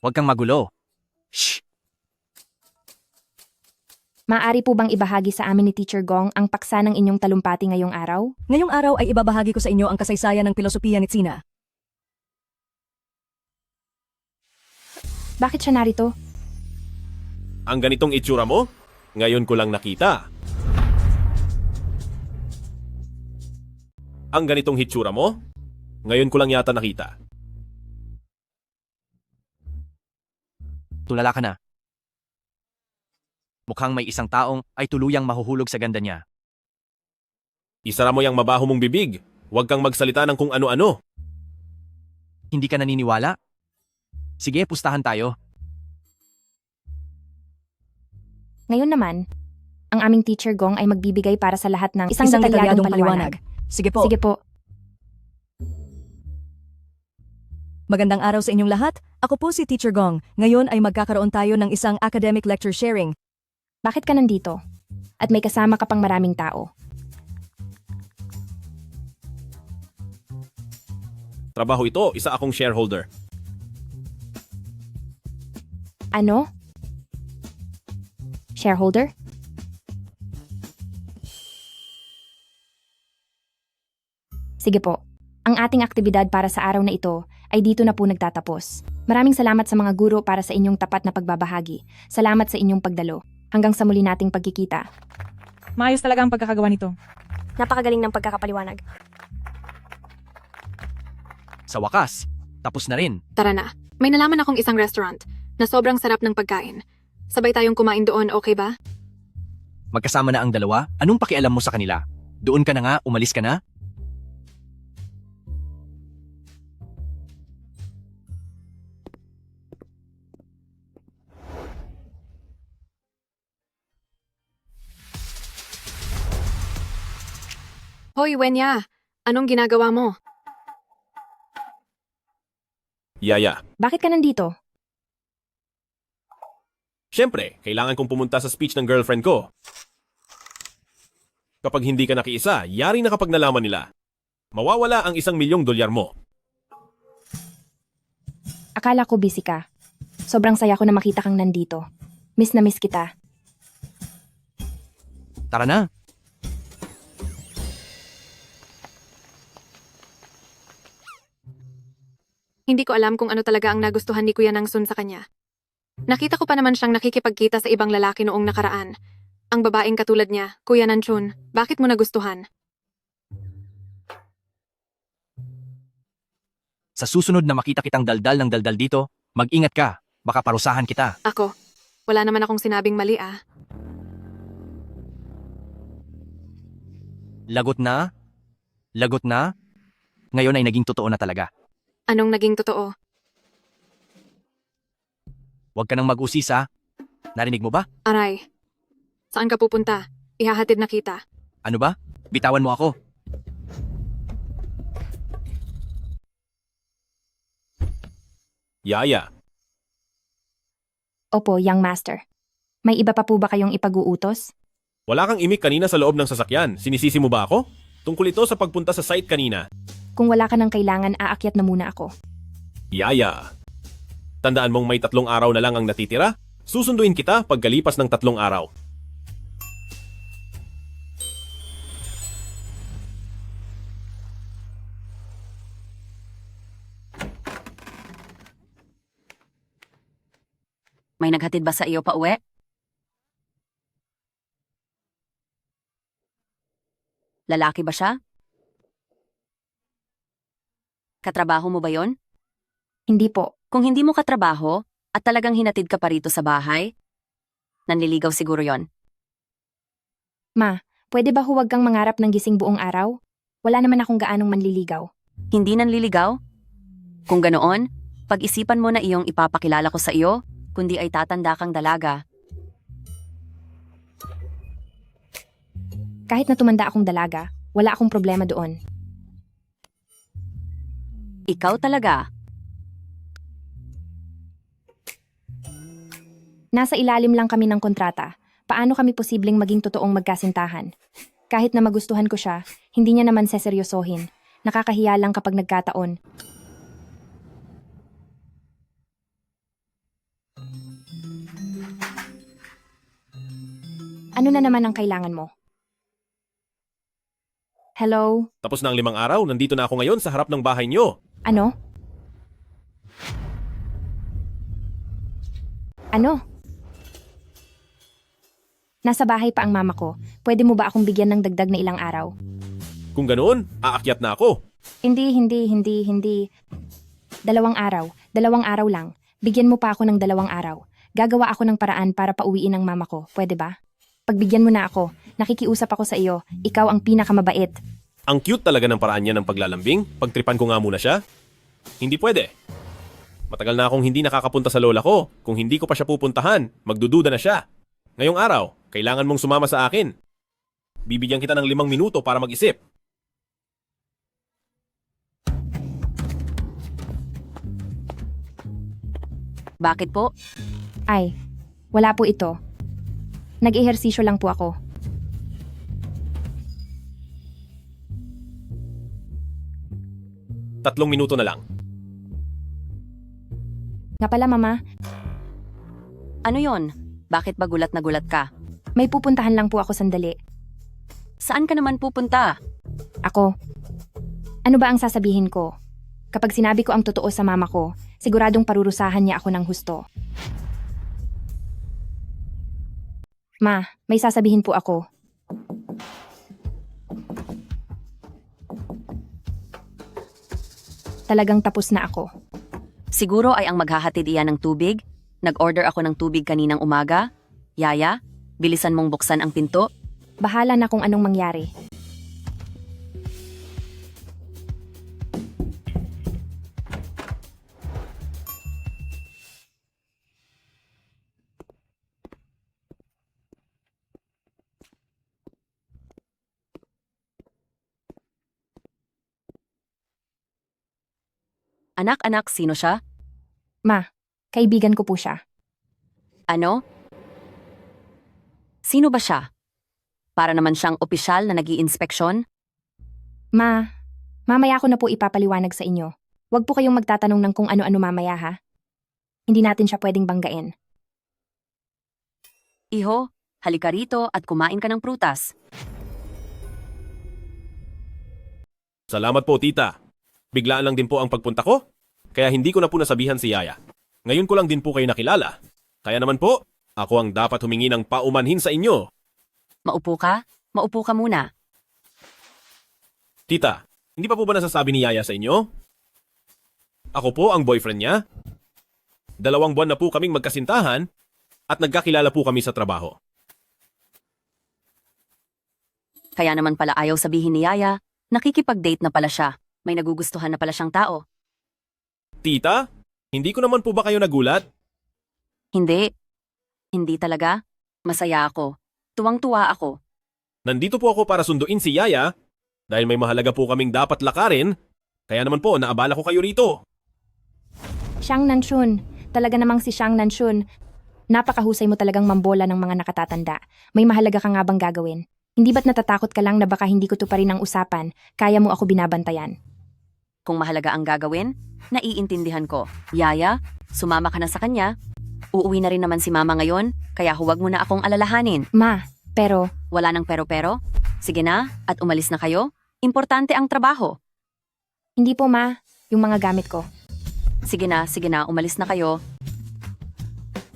H: Huwag kang magulo. Shh!
A: Maaari po bang ibahagi sa amin ni Teacher Gong ang paksa ng inyong talumpati ngayong araw?
S: Ngayong araw ay ibabahagi ko sa inyo ang kasaysayan ng filosofiya ni Tsina.
A: Bakit siya narito?
E: Ang ganitong itsura mo, ngayon ko lang nakita. Ang ganitong hitsura mo, ngayon ko lang yata nakita.
H: Tulala ka na. Mukhang may isang taong ay tuluyang mahuhulog sa ganda niya.
E: Isara mo yung mabaho mong bibig. Huwag kang magsalita ng kung ano-ano.
H: Hindi ka naniniwala? Sige, pustahan tayo.
A: Ngayon naman, ang aming Teacher Gong ay magbibigay para sa lahat ng isang
S: Isang
A: detalyadong
S: detalyadong
A: paliwanag.
S: Sige po.
A: Sige po.
S: Magandang araw sa inyong lahat. Ako po si Teacher Gong. Ngayon ay magkakaroon tayo ng isang academic lecture sharing.
A: Bakit ka nandito? At may kasama ka pang maraming tao.
E: Trabaho ito, isa akong shareholder.
A: Ano? Shareholder? Sige po. Ang ating aktibidad para sa araw na ito ay dito na po nagtatapos. Maraming salamat sa mga guro para sa inyong tapat na pagbabahagi. Salamat sa inyong pagdalo. Hanggang sa muli nating pagkikita.
I: Maayos talaga ang pagkakagawa nito.
O: Napakagaling ng pagkakapaliwanag.
H: Sa wakas, tapos na rin.
L: Tara na. May nalaman akong isang restaurant na sobrang sarap ng pagkain. Sabay tayong kumain doon, okay ba?
H: Magkasama na ang dalawa, anong pakialam mo sa kanila? Doon ka na nga, umalis ka na?
L: Hoy, Wenya. Anong ginagawa mo?
E: Yaya.
A: Bakit ka nandito?
E: Siyempre, kailangan kong pumunta sa speech ng girlfriend ko. Kapag hindi ka nakiisa, yari na kapag nalaman nila. Mawawala ang $1,000,000 mo.
A: Akala ko busy ka. Sobrang saya ko na makita kang nandito. Miss na miss kita.
H: Tara na.
L: Hindi ko alam kung ano talaga ang nagustuhan ni Kuya Nangsun sa kanya. Nakita ko pa naman siyang nakikipagkita sa ibang lalaki noong nakaraan. Ang babaeng katulad niya, Kuya Nanchun, bakit mo nagustuhan?
H: Sa susunod na makita kitang daldal ng daldal dito, mag-ingat ka, baka parusahan kita.
L: Ako, wala naman akong sinabing mali ah.
H: Lagot na? Lagot na? Ngayon ay naging totoo na talaga.
L: Anong naging totoo?
H: Huwag ka nang mag-usisa. Narinig mo ba?
L: Aray, saan ka pupunta? Ihahatid na kita.
H: Ano ba? Bitawan mo ako.
E: Yaya.
A: Opo, young master. May iba pa po ba kayong ipag-uutos?
E: Wala kang imik kanina sa loob ng sasakyan. Sinisisi mo ba ako? Tungkol ito sa pagpunta sa site kanina.
A: Kung wala ka ng kailangan, aakyat na muna ako.
E: Yaya. Tandaan mong may 3 araw na lang ang natitira? Susunduin kita pagkalipas ng 3 araw.
M: May naghatid ba sa iyo pa uwi? Lalaki ba siya? Katrabaho mo ba yon?
A: Hindi po.
M: Kung hindi mo katrabaho at talagang hinatid ka pa rito sa bahay, nanliligaw siguro yon.
A: Ma, pwede ba huwag kang mangarap ng gising buong araw? Wala naman akong gaanong manliligaw.
M: Hindi nanliligaw? Kung ganoon, pag-isipan mo na iyong ipapakilala ko sa iyo, kundi ay tatanda kang dalaga.
A: Kahit na tumanda akong dalaga, wala akong problema doon.
M: Ikaw talaga.
A: Nasa ilalim lang kami ng kontrata. Paano kami posibleng maging totoong magkasintahan? Kahit na magustuhan ko siya, hindi niya naman seseryosohin. Nakakahiya lang kapag nagkataon. Ano na naman ang kailangan mo? Hello?
E: Tapos na ang 5 araw, nandito na ako ngayon sa harap ng bahay nyo.
A: Ano? Ano? Nasa bahay pa ang mama ko. Pwede mo ba akong bigyan ng dagdag na ilang araw?
E: Kung ganoon, aakyat na ako.
A: Hindi. 2 araw. 2 araw lang. Bigyan mo pa ako ng 2 araw. Gagawa ako ng paraan para pauwiin ang mama ko. Pwede ba? Pagbigyan mo na ako. Nakikiusap ako sa iyo. Ikaw ang pinakamabait.
E: Ang cute talaga ng paraan niya ng paglalambing. Pagtripan ko nga muna siya. Hindi pwede. Matagal na akong hindi nakakapunta sa lola ko. Kung hindi ko pa siya pupuntahan, magdududa na siya. Ngayong araw, kailangan mong sumama sa akin. Bibigyan kita ng 5 minuto para mag-isip.
M: Bakit po?
A: Ay, wala po ito. Nag-ehersisyo lang po ako.
E: Tatlong minuto na lang.
A: Nga pala, mama,
M: Ano yon? Bakit ba gulat na gulat ka?
A: may pupuntahan lang po ako sandali.
M: Saan ka naman pupunta?
A: Ako. Ano ba ang sasabihin ko? Kapag sinabi ko ang totoo sa mama ko, siguradong parurusahan niya ako ng husto. Ma, may sasabihin po ako. Talagang tapos na ako.
M: Siguro ay ang maghahatid iyan ng tubig? Nag-order ako ng tubig kaninang umaga? Yaya, bilisan mong buksan ang pinto?
A: Bahala na kung anong mangyari.
M: Anak-anak, sino siya?
A: Ma, kaibigan ko po siya.
M: Ano? Sino ba siya? Para naman siyang opisyal na nag-iinspeksyon?
A: Ma, mamaya ko na po ipapaliwanag sa inyo. Huwag po kayong magtatanong ng kung ano-ano mamaya ha. Hindi natin siya pwedeng banggain.
M: Iho, halika rito at kumain ka ng prutas.
E: Salamat po, tita. Biglaan lang din po ang pagpunta ko, kaya hindi ko na po nasabihan si Yaya. Ngayon ko lang din po kayo nakilala. Kaya naman po, ako ang dapat humingi ng paumanhin sa inyo.
M: Maupo ka? Maupo ka muna.
E: Tita, hindi pa po ba nasasabi ni Yaya sa inyo? Ako po ang boyfriend niya. 2 buwan na po kaming magkasintahan at nagkakilala po kami sa trabaho.
M: Kaya naman pala ayaw sabihin ni Yaya, nakikipag-date na pala siya. May nagugustuhan na pala siyang tao.
E: Tita, hindi ko naman po ba kayo nagulat?
M: Hindi. Hindi talaga. Masaya ako. Tuwang-tuwa ako.
E: Nandito po ako para sunduin si Yaya dahil may mahalaga po kaming dapat lakarin. Kaya naman po, naabala ko kayo rito.
A: Xiang Nanshun. Talaga namang si Xiang Nanshun. Napakahusay mo talagang mambola ng mga nakatatanda. May mahalaga ka nga bang gagawin? Hindi ba't natatakot ka lang na baka hindi ko to pa rin ang usapan, kaya mo ako binabantayan?
M: Kung mahalaga ang gagawin, naiintindihan ko. Yaya, sumama ka na sa kanya. Uuwi na rin naman si mama ngayon, kaya huwag mo na akong alalahanin.
A: Ma, pero...
M: Wala nang pero-pero? Sige na, at umalis na kayo. Importante ang trabaho.
A: Hindi po ma, yung mga gamit ko.
M: Sige na, umalis na kayo.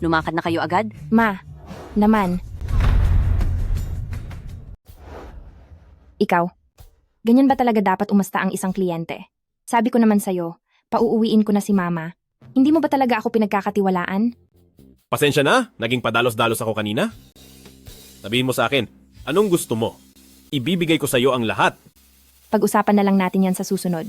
M: Lumakad na kayo agad?
A: Ma, naman. Ikaw, ganyan ba talaga dapat umasta ang isang kliyente? Sabi ko naman sa'yo, pauuwiin ko na si mama. Hindi mo ba talaga ako pinagkakatiwalaan?
E: Pasensya na, naging padalos-dalos ako kanina. Sabihin mo sa akin, anong gusto mo? Ibibigay ko sa iyo ang lahat.
A: Pag-usapan na lang natin yan sa susunod.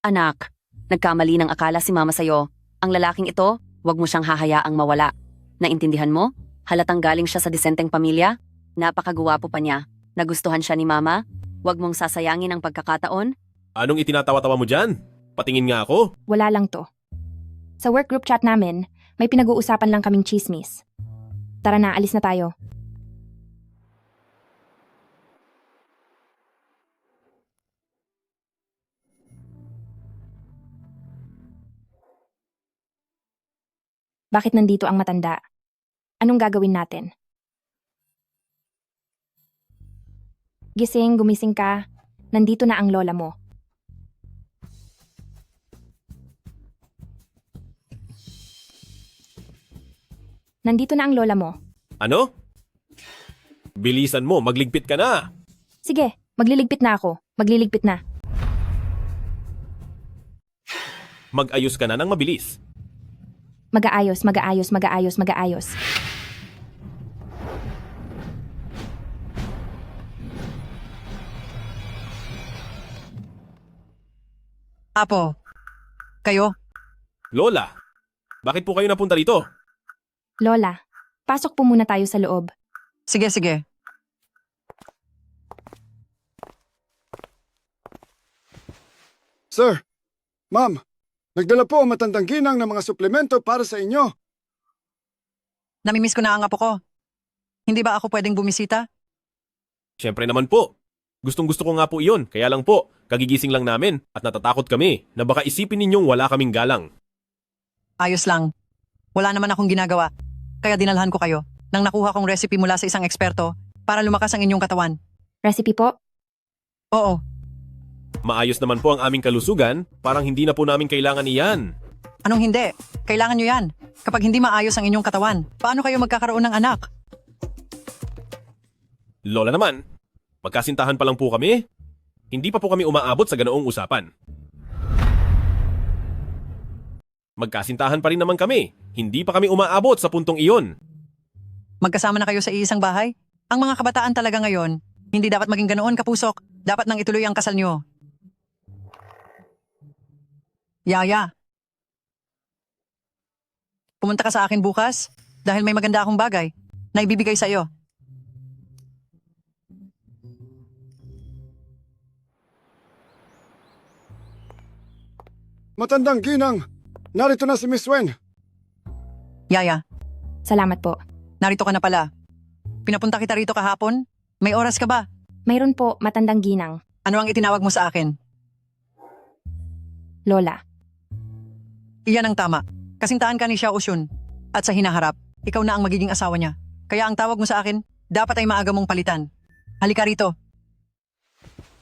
M: Anak, nagkamali ng akala si mama sa'yo. Ang lalaking ito, wag mo siyang hahayaang mawala. Naintindihan mo? Halatang galing siya sa disenteng pamilya? Napakaguwapo pa niya. Nagustuhan siya ni mama? Wag mong sasayangin ang pagkakataon?
E: Anong itinatawa-tawa mo dyan? Patingin nga ako.
A: Wala lang to. Sa work group chat namin, may pinag-uusapan lang kaming chismis. Tara na, alis na tayo. Bakit nandito ang matanda? Anong gagawin natin? Gising, gumising ka. Nandito na ang lola mo. Nandito na ang lola mo.
E: Ano? Bilisan mo, magligpit ka na.
A: Sige, magliligpit na ako. Magliligpit na.
E: Mag-ayos ka na ng mabilis.
A: Mag-aayos, mag-aayos, mag-aayos, mag-aayos.
G: Apo, kayo?
E: Lola, bakit po kayo napunta rito?
A: Lola, pasok po muna tayo sa loob.
G: Sige, sige.
B: Sir, ma'am, nagdala po ang matandang ginang ng mga suplemento para sa inyo.
G: Namimiss ko na ang apo ko. Hindi ba ako pwedeng bumisita?
E: Siyempre naman po. Gustong-gusto ko nga po iyon, kaya lang po, kagigising lang namin at natatakot kami na baka isipin ninyong wala kaming galang.
G: Ayos lang. Wala naman akong ginagawa. Kaya dinalhan ko kayo nang nakuha kong recipe mula sa isang eksperto para lumakas ang inyong katawan.
A: Recipe po?
G: Oo.
E: Maayos naman po ang aming kalusugan, parang hindi na po namin kailangan iyan.
G: Anong hindi? Kailangan nyo yan. Kapag hindi maayos ang inyong katawan, paano kayo magkakaroon ng anak?
E: Lola naman, magkasintahan pa lang po kami. Hindi pa po kami umaabot sa ganoong usapan. Magkasintahan pa rin naman kami. Hindi pa kami umaabot sa puntong iyon.
G: Magkasama na kayo sa iisang bahay? Ang mga kabataan talaga ngayon, hindi dapat maging ganoon kapusok. Dapat nang ituloy ang kasal nyo. Yaya. Pumunta ka sa akin bukas dahil may maganda akong bagay na ibibigay sa iyo.
B: Matandang ginang, narito na si Miss Wen.
G: Yaya,
A: Salamat po.
G: narito ka na pala. Pinapunta kita rito kahapon? May oras ka ba?
A: Mayroon po, matandang ginang.
G: Ano ang itinawag mo sa akin?
A: Lola.
G: Iyan ang tama. Kasintahan ka ni Xiao Oshun. At sa hinaharap, ikaw na ang magiging asawa niya. Kaya ang tawag mo sa akin, dapat ay maaga mong palitan. Halika rito.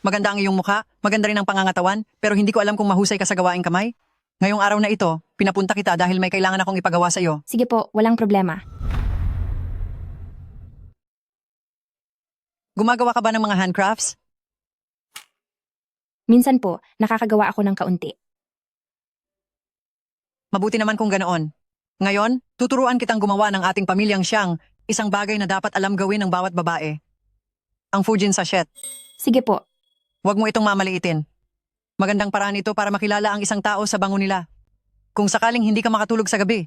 G: Maganda ang iyong mukha, maganda rin ang pangangatawan, pero hindi ko alam kung mahusay ka sa gawaing kamay. Ngayong araw na ito, pinapunta kita dahil may kailangan akong ipagawa sa iyo.
A: Sige po, walang problema.
G: Gumagawa ka ba ng mga handcrafts?
A: Minsan po, nakakagawa ako ng kaunti.
G: Mabuti naman kung ganoon. Ngayon, tuturuan kitang gumawa ng ating pamilyang siyang isang bagay na dapat alam gawin ng bawat babae. Ang Fujin sachet.
A: Sige po.
G: Huwag mo itong mamaliitin. Magandang paraan ito para makilala ang isang tao sa bango nila. Kung sakaling hindi ka makatulog sa gabi,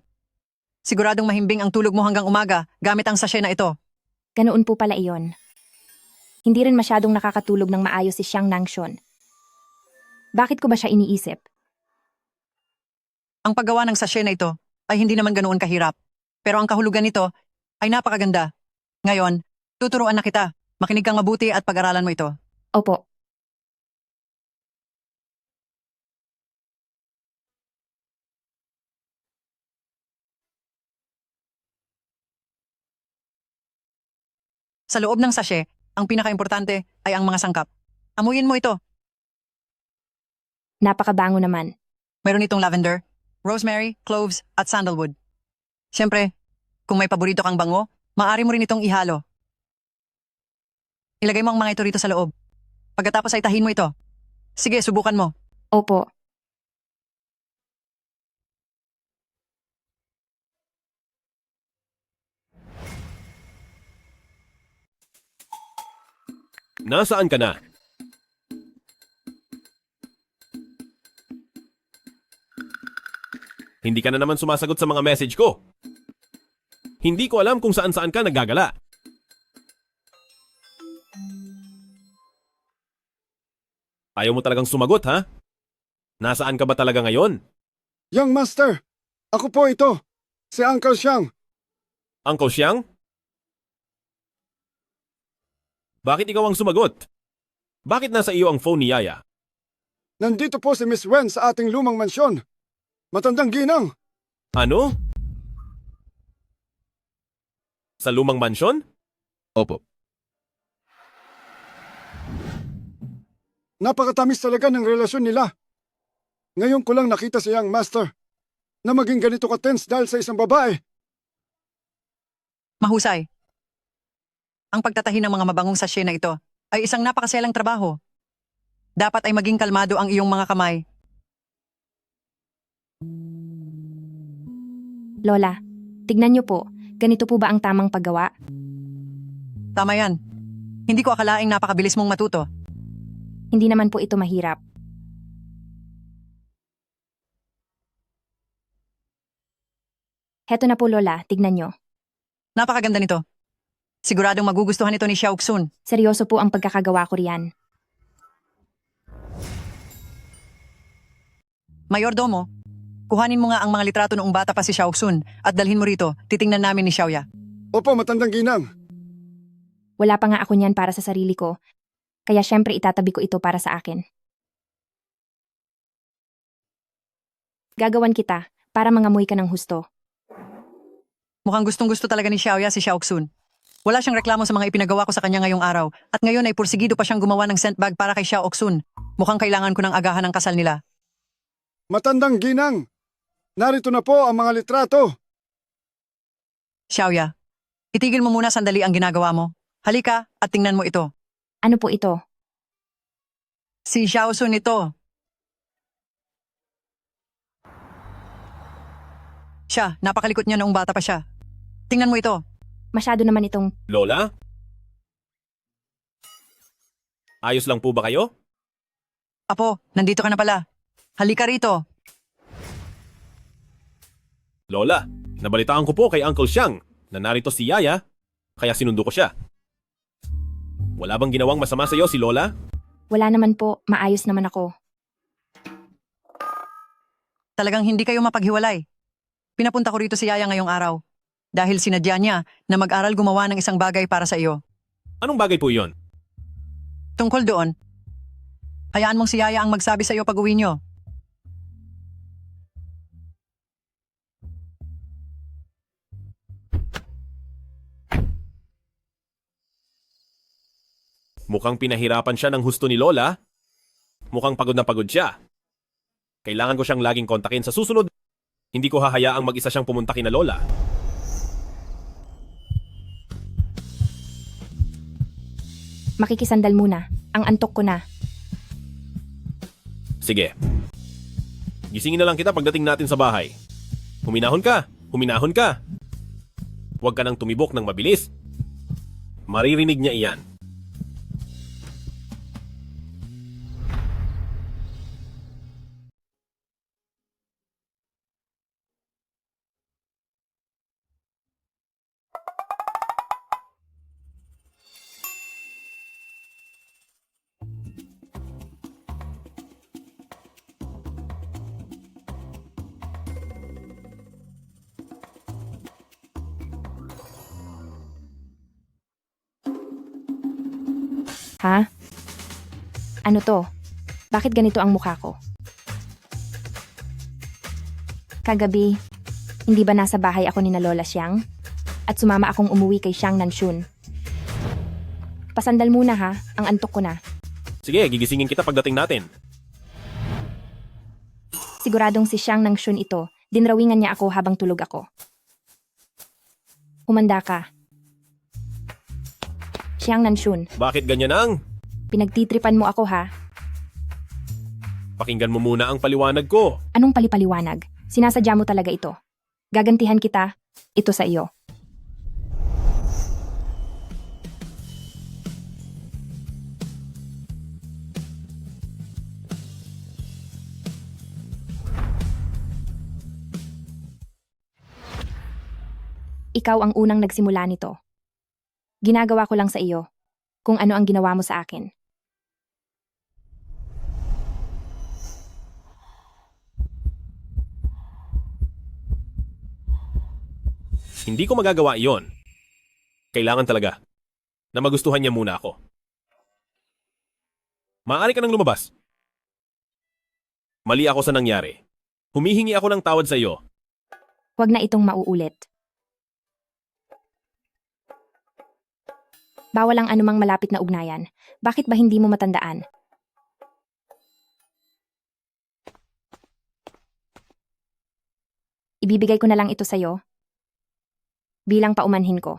G: siguradong mahimbing ang tulog mo hanggang umaga gamit ang sachet na ito.
A: Ganoon po pala iyon. Hindi rin masyadong nakakatulog ng maayos si Xiang Nangshon. Bakit ko ba siya iniisip?
G: Ang paggawa ng sachet na ito ay hindi naman ganoon kahirap. Pero ang kahulugan nito ay napakaganda. Ngayon, tuturuan na kita. Makinig kang mabuti at pag-aralan mo ito.
A: Opo.
G: Sa loob ng sachet, ang pinakaimportante ay ang mga sangkap. Amuyin mo ito.
A: Napakabango naman.
G: Meron itong lavender, rosemary, cloves, at sandalwood. Siyempre, kung may paborito kang bango, maaari mo rin itong ihalo. Ilagay mo ang mga ito rito sa loob. Pagkatapos ay tahin mo ito. Sige, subukan mo.
A: Opo.
E: Nasaan ka na? Hindi ka na naman sumasagot sa mga message ko. Hindi ko alam kung saan-saan ka naggagala. Ayaw mo talagang sumagot, ha? Nasaan ka ba talaga ngayon?
B: Young Master, ako po ito, si Uncle Xiang.
E: Uncle Xiang? Bakit ikaw ang sumagot? Bakit nasa iyo ang phone ni Yaya?
B: Nandito po si Miss Wen sa ating lumang mansyon. Matandang ginang.
E: Ano? Sa lumang mansyon?
J: Opo.
B: Napakatamis talaga ng relasyon nila. Ngayon ko lang nakita si Young Master na maging ganito ka-tense dahil sa isang babae.
G: Mahusay. Ang pagtatahi ng mga mabangong sachet na ito ay isang napakaselang trabaho. Dapat ay maging kalmado ang iyong mga kamay.
A: Lola, tignan niyo po. Ganito po ba ang tamang paggawa?
G: Tama yan. Hindi ko akalaing napakabilis mong matuto.
A: Hindi naman po ito mahirap. Heto na po, Lola. Tignan niyo.
G: Napakaganda nito. Siguradong magugustuhan ito ni Xiao Xun.
A: Seryoso po ang pagkakagawa ko riyan.
G: Mayordomo, kuhanin mo nga ang mga litrato noong bata pa si Xiao Xun at dalhin mo rito. Titingnan namin ni Xiaoya.
B: Opo, matandang ginang.
A: Wala pa nga ako niyan para sa sarili ko. Kaya syempre itatabi ko ito para sa akin. Gagawan kita para mangamoy ka ng husto.
G: Mukhang gustong-gusto talaga ni Xiaoya si Xiao Xun. Wala siyang reklamo sa mga ipinagawa ko sa kanya ngayong araw at ngayon ay pursigido pa siyang gumawa ng scent bag para kay Xiao Xun. Mukhang kailangan ko ng agahan ng kasal nila.
B: Matandang ginang. Narito na po ang mga litrato.
G: Xiaoya, itigil mo muna sandali ang ginagawa mo. Halika at tingnan mo ito.
A: Ano po ito?
G: Si Xiao Xun ito. Siya, napakalikot niya noong bata pa siya. Tingnan mo ito.
A: Masyado naman itong...
E: Lola? Ayos lang po ba kayo?
G: Apo, nandito ka na pala. Halika rito.
E: Lola, nabalitaan ko po kay Uncle Xiang na narito si Yaya, kaya sinundo ko siya. Wala bang ginawang masama sa iyo si Lola?
A: Wala naman po, maayos naman ako.
G: Talagang hindi kayo mapaghiwalay. Pinapunta ko rito si Yaya ngayong araw. Dahil sinadya niya na mag-aral gumawa ng isang bagay para sa iyo.
E: Anong bagay po yon?
G: Tungkol doon, hayaan mong si Yaya ang magsabi sa iyo pag uwi niyo.
E: Mukhang pinahirapan siya ng husto ni Lola. Mukhang pagod na pagod siya. Kailangan ko siyang laging kontakin sa susunod. Hindi ko hahayaang mag-isa siyang pumunta kina Lola.
A: Makikisandal muna. Ang antok ko na.
E: Sige. Gisingin na lang kita pagdating natin sa bahay. Huminahon ka! Huminahon ka! Huwag ka nang tumibok ng mabilis. Maririnig niya iyan.
A: Ha? Ano to? Bakit ganito ang mukha ko? Kagabi, hindi ba nasa bahay ako ni na Lola Xiang? At sumama akong umuwi kay Xiang Nanshun. Pasandal muna ha, ang antok ko na.
E: Sige, gigisingin kita pagdating natin.
A: Siguradong si Xiang Nanshun ito, dinrawingan niya ako habang tulog ako. Humanda ka. Xiang Nanshun,
E: Bakit ganyan ang?
A: pinagtitripan mo ako ha?
E: Pakinggan mo muna ang paliwanag ko.
A: Anong palipaliwanag? Sinasadya mo talaga ito. Gagantihan kita, ito sa iyo. Ikaw ang unang nagsimula nito. Ginagawa ko lang sa iyo kung ano ang ginawa mo sa akin.
E: Hindi ko magagawa iyon. Kailangan talaga na magustuhan niya muna ako. Maaari ka nang lumabas. Mali ako sa nangyari. Humihingi ako ng tawad sa iyo.
A: Huwag na itong mauulit. Bawal ang anumang malapit na ugnayan. Bakit ba hindi mo matandaan? Ibibigay ko na lang ito sa'yo. Bilang paumanhin ko.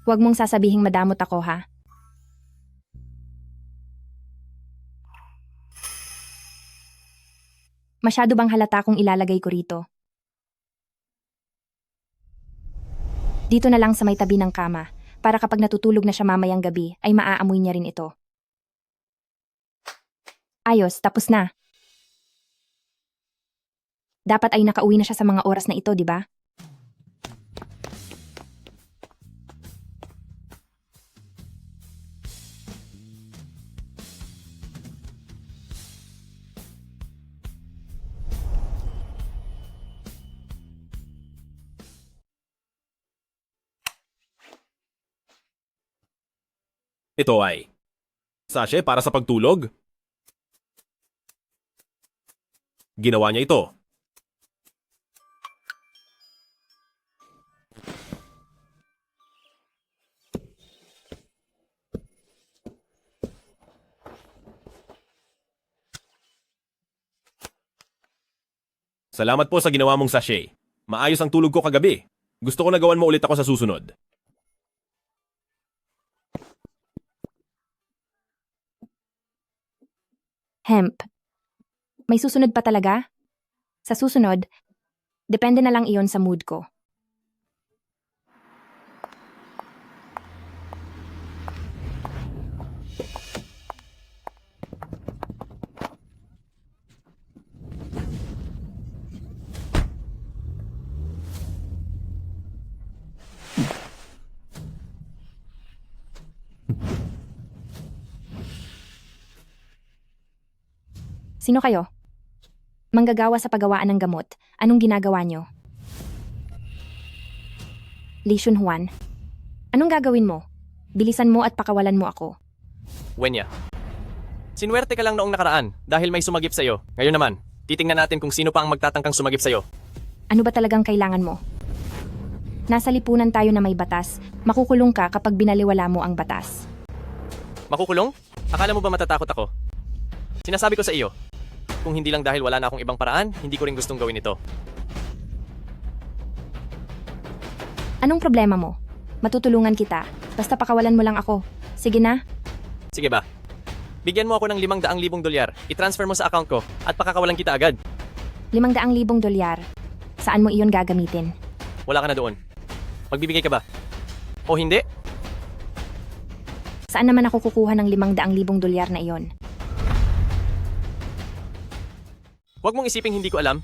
A: Huwag mong sasabihing madamot ako, ha? Masyado bang halata kung ilalagay ko rito? Dito na lang sa may tabi ng kama, para kapag natutulog na siya mamayang gabi, ay maaamoy niya rin ito. Ayos, tapos na. Dapat ay nakauwi na siya sa mga oras na ito, di ba?
E: Ito ay sachet para sa pagtulog. Ginawa niya ito. Salamat po sa ginawa mong sachet. Maayos ang tulog ko kagabi. Gusto ko na gawan mo ulit ako sa susunod.
A: Hemp. May susunod pa talaga? Sa susunod, depende na lang iyon sa mood ko. Sino kayo? Manggagawa sa paggawaan ng gamot. Anong ginagawa nyo? Li Shunhuan. Anong gagawin mo? Bilisan mo at pakawalan mo ako.
H: Wenya. Sinwerte ka lang noong nakaraan dahil may sumagip sa'yo. Ngayon naman, titingnan natin kung sino pa ang magtatangkang sumagip sa'yo.
A: Ano ba talagang kailangan mo? Nasa lipunan tayo na may batas. Makukulong ka kapag binaliwala mo ang batas.
H: Makukulong? Akala mo ba matatakot ako? Sinasabi ko sa iyo, kung hindi lang dahil wala na akong ibang paraan, hindi ko rin gustong gawin ito.
A: Anong problema mo? Matutulungan kita. Basta pakawalan mo lang ako. Sige na.
H: Sige ba? Bigyan mo ako ng 500,000 dolyar. I-transfer mo sa account ko at pakakawalan kita agad.
A: 500,000 dolyar. Saan mo iyon gagamitin?
H: Wala ka na doon. Magbibigay ka ba? O hindi?
A: Saan naman ako kukuha ng 500,000 dolyar na iyon?
H: Huwag mong isiping hindi ko alam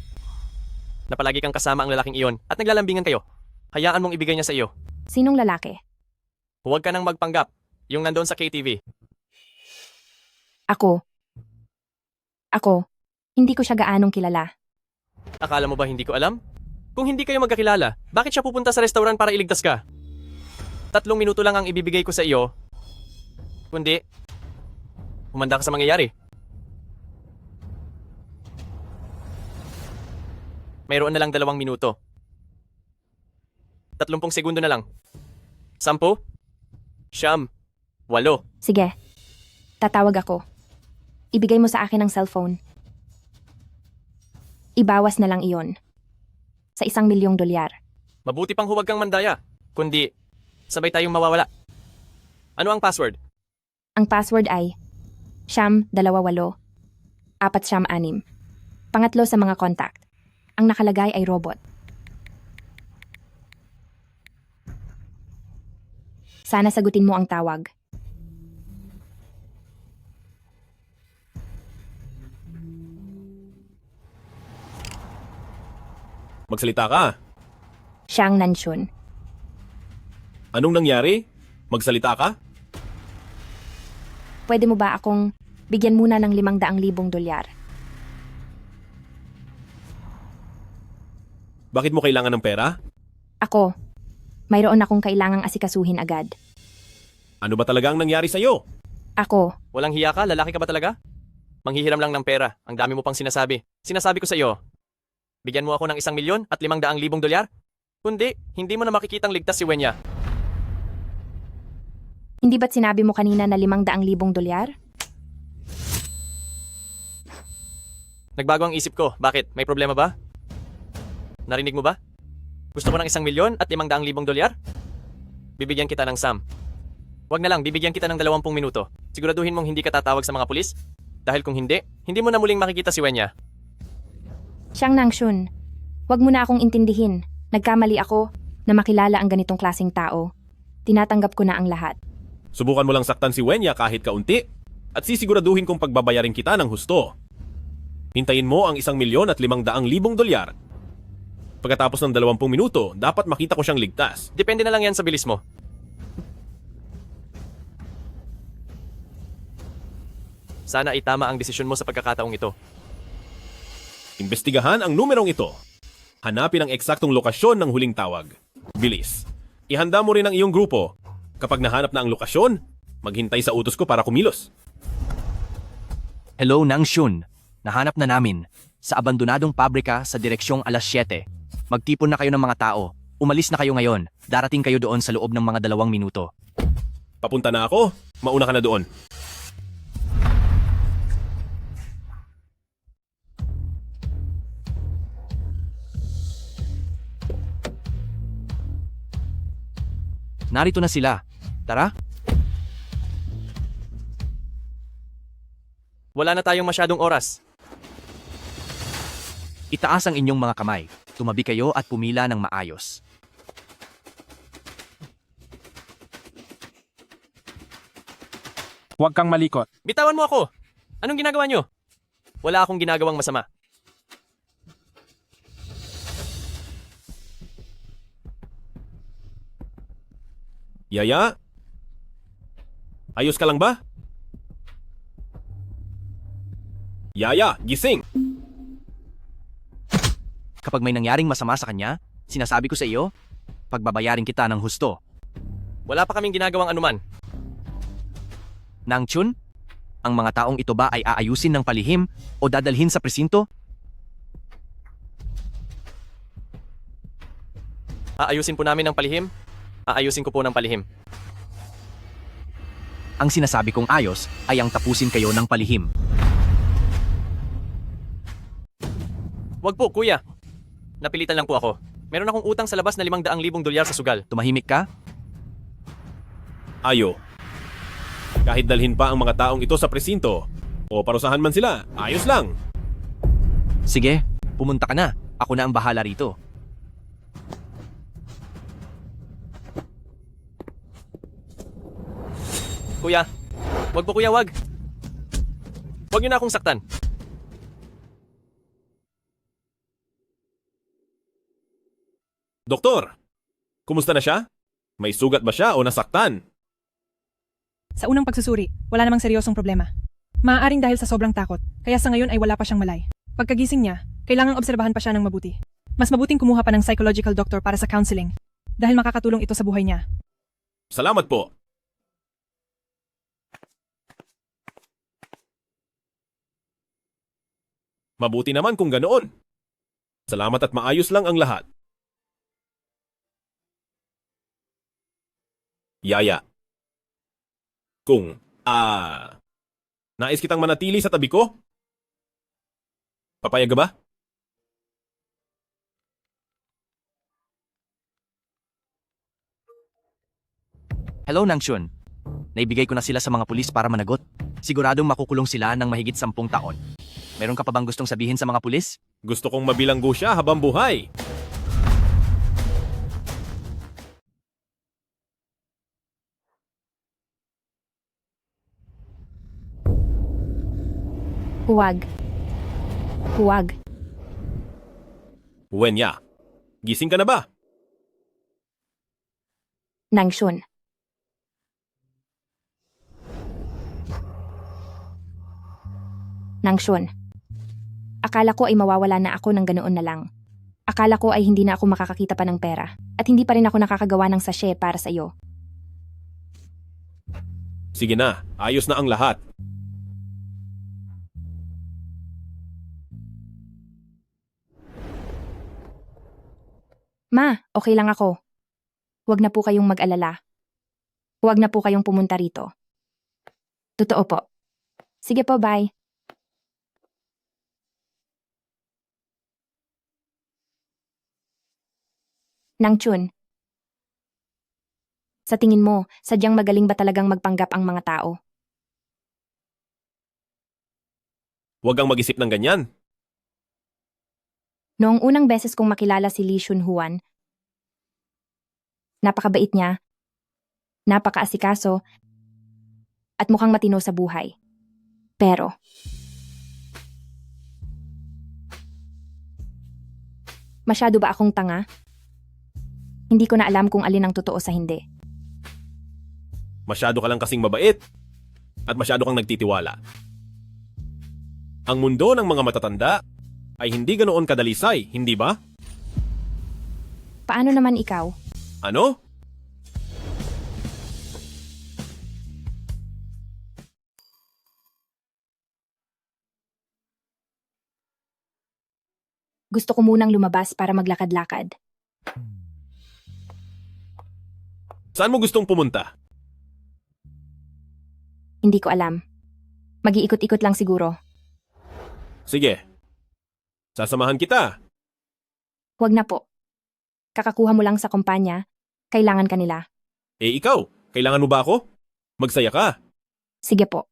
H: na palagi kang kasama ang lalaking iyon at naglalambingan kayo. Hayaan mong ibigay niya sa iyo.
A: Sinong lalaki?
H: Huwag ka nang magpanggap. Yung nandoon sa KTV.
A: Ako. Hindi ko siya gaanong kilala.
H: Akala mo ba hindi ko alam? Kung hindi kayo magkakilala, bakit siya pupunta sa restaurant para iligtas ka? 3 minuto lang ang ibibigay ko sa iyo. Kundi, humanda ka sa mangyayari. Mayroon na lang 2 minuto. 30 segundo na lang. 10, 9, 8.
A: Sige. Tatawag ako. Ibigay mo sa akin ang cellphone. Ibawas na lang iyon. Sa 1,000,000 dolyar.
H: Mabuti pang huwag kang mandaya. Kundi, sabay tayong mawawala. Ano ang password?
A: Ang password ay Siyam 28 476. Pangatlo sa mga contact. Ang nakalagay ay robot. Sana sagutin mo ang tawag.
E: Magsalita ka.
A: Siyang Nanshun.
E: Anong nangyari? Magsalita ka?
A: Pwede mo ba akong bigyan muna ng 500,000 dolyar?
E: Bakit mo kailangan ng pera?
A: Ako. Mayroon akong kailangang asikasuhin agad.
E: Ano ba talaga ang nangyari sa'yo?
A: Ako.
H: Walang hiya ka? Lalaki ka ba talaga? Manghihiram lang ng pera. Ang dami mo pang sinasabi. Sinasabi ko sa iyo, bigyan mo ako ng 1,000,000 at 500,000 dolyar? Kundi, hindi mo na makikitang ligtas si Wenya.
A: Hindi ba't sinabi mo kanina na 500,000 dolyar?
H: Nagbago ang isip ko. Bakit? May problema ba? Narinig mo ba? Gusto mo ng 1,000,000 at 500,000 dolyar? Bibigyan kita ng Sam. Wag na lang, bibigyan kita ng 20 minuto. Siguraduhin mong hindi ka tatawag sa mga pulis? Dahil kung hindi, hindi mo na muling makikita si Wenya.
A: Siyang Nangshun, wag mo na akong intindihin. Nagkamali ako na makilala ang ganitong klaseng tao. Tinatanggap ko na ang lahat.
E: Subukan mo lang saktan si Wenya kahit kaunti at sisiguraduhin kong pagbabayarin kita ng husto. Hintayin mo ang 1,500,000 dolyar. Pagkatapos ng 20 minuto, dapat makita ko siyang ligtas.
H: Depende na lang yan sa bilis mo. Sana itama ang desisyon mo sa pagkakataong ito.
E: Imbestigahan ang numerong ito. Hanapin ang eksaktong lokasyon ng huling tawag. Bilis. Ihanda mo rin ang iyong grupo. Kapag nahanap na ang lokasyon, maghintay sa utos ko para kumilos.
H: Hello, Nangshun. Nahanap na namin. Sa abandonadong pabrika sa direksyong 7:00. Magtipon na kayo ng mga tao. Umalis na kayo ngayon. Darating kayo doon sa loob ng mga 2 minuto.
E: Papunta na ako. Mauna ka na doon.
H: Narito na sila. Tara. Wala na tayong masyadong oras. Itaas ang inyong mga kamay. Tumabi kayo at pumila ng maayos.
K: Huwag kang malikot.
H: Bitawan mo ako! Anong ginagawa nyo? Wala akong ginagawang masama.
E: Yaya? Ayos ka lang ba? Yaya, gising!
H: Kapag may nangyaring masama sa kanya, sinasabi ko sa iyo, pagbabayarin kita ng husto. Wala pa kaming ginagawang anuman. Nangchun, ang mga taong ito ba ay aayusin ng palihim o dadalhin sa presinto? Aayusin po namin ng palihim? Aayusin ko po ng palihim. Ang sinasabi kong ayos ay ang tapusin kayo ng palihim. Wag po, kuya. Napilitan lang po ako. Meron akong utang sa labas na 500,000 dolyar sa sugal. Tumahimik ka?
E: Ayo. Kahit dalhin pa ang mga taong ito sa presinto o parusahan man sila, ayos lang.
H: Sige, pumunta ka na. Ako na ang bahala rito. Kuya, wag po kuya, wag. Wag niyo na akong saktan.
E: Doktor, kumusta na siya? May sugat ba siya o nasaktan?
I: Sa unang pagsusuri, wala namang seryosong problema. Maaaring dahil sa sobrang takot, kaya sa ngayon ay wala pa siyang malay. Pagkagising niya, kailangang obserbahan pa siya ng mabuti. Mas mabuting kumuha pa ng psychological doctor para sa counseling, dahil makakatulong ito sa buhay niya.
E: Salamat po. Mabuti naman kung ganoon. Salamat at maayos lang ang lahat. Yaya. Kung, nais kitang manatili sa tabi ko? Papayag ka ba?
H: Hello, Nangshun. Naibigay ko na sila sa mga pulis para managot. Siguradong makukulong sila ng mahigit 10 taon. Meron ka pa bang gustong sabihin sa mga pulis?
E: Gusto kong mabilanggo siya habang buhay.
A: Huwag. Huwag.
E: Wenya, gising ka na ba?
A: Nangshun. Nangshun. Akala ko ay mawawala na ako ng ganoon na lang. Akala ko ay hindi na ako makakakita pa ng pera. At hindi pa rin ako nakakagawa ng sachet para sa iyo.
E: Sige na, ayos na ang lahat.
A: Ma, okay lang ako. Huwag na po kayong mag-alala. Huwag na po kayong pumunta rito. Totoo po. Sige po, bye. Nang Chun. Sa tingin mo, sadyang magaling ba talagang magpanggap ang mga tao?
E: Huwag kang mag-isip ng ganyan.
A: Noong unang beses kong makilala si Lee Shunhuan, napakabait niya, napakaasikaso, at mukhang matino sa buhay. Pero, masyado ba akong tanga? Hindi ko na alam kung alin ang totoo sa hindi.
E: Masyado ka lang kasing mabait. At masyado kang nagtitiwala. Ang mundo ng mga matatanda ay hindi ganoon kadalisay, hindi ba?
A: Paano naman ikaw?
E: Ano?
A: Gusto ko munang lumabas para maglakad-lakad.
E: Saan mo gustong pumunta?
A: Hindi ko alam. Mag-iikot-ikot lang siguro.
E: Sige. Sasamahan kita.
A: Huwag na po. Kakakuha mo lang sa kumpanya. Kailangan ka nila.
E: Eh ikaw, kailangan mo ba ako? Magsaya ka.
A: Sige po.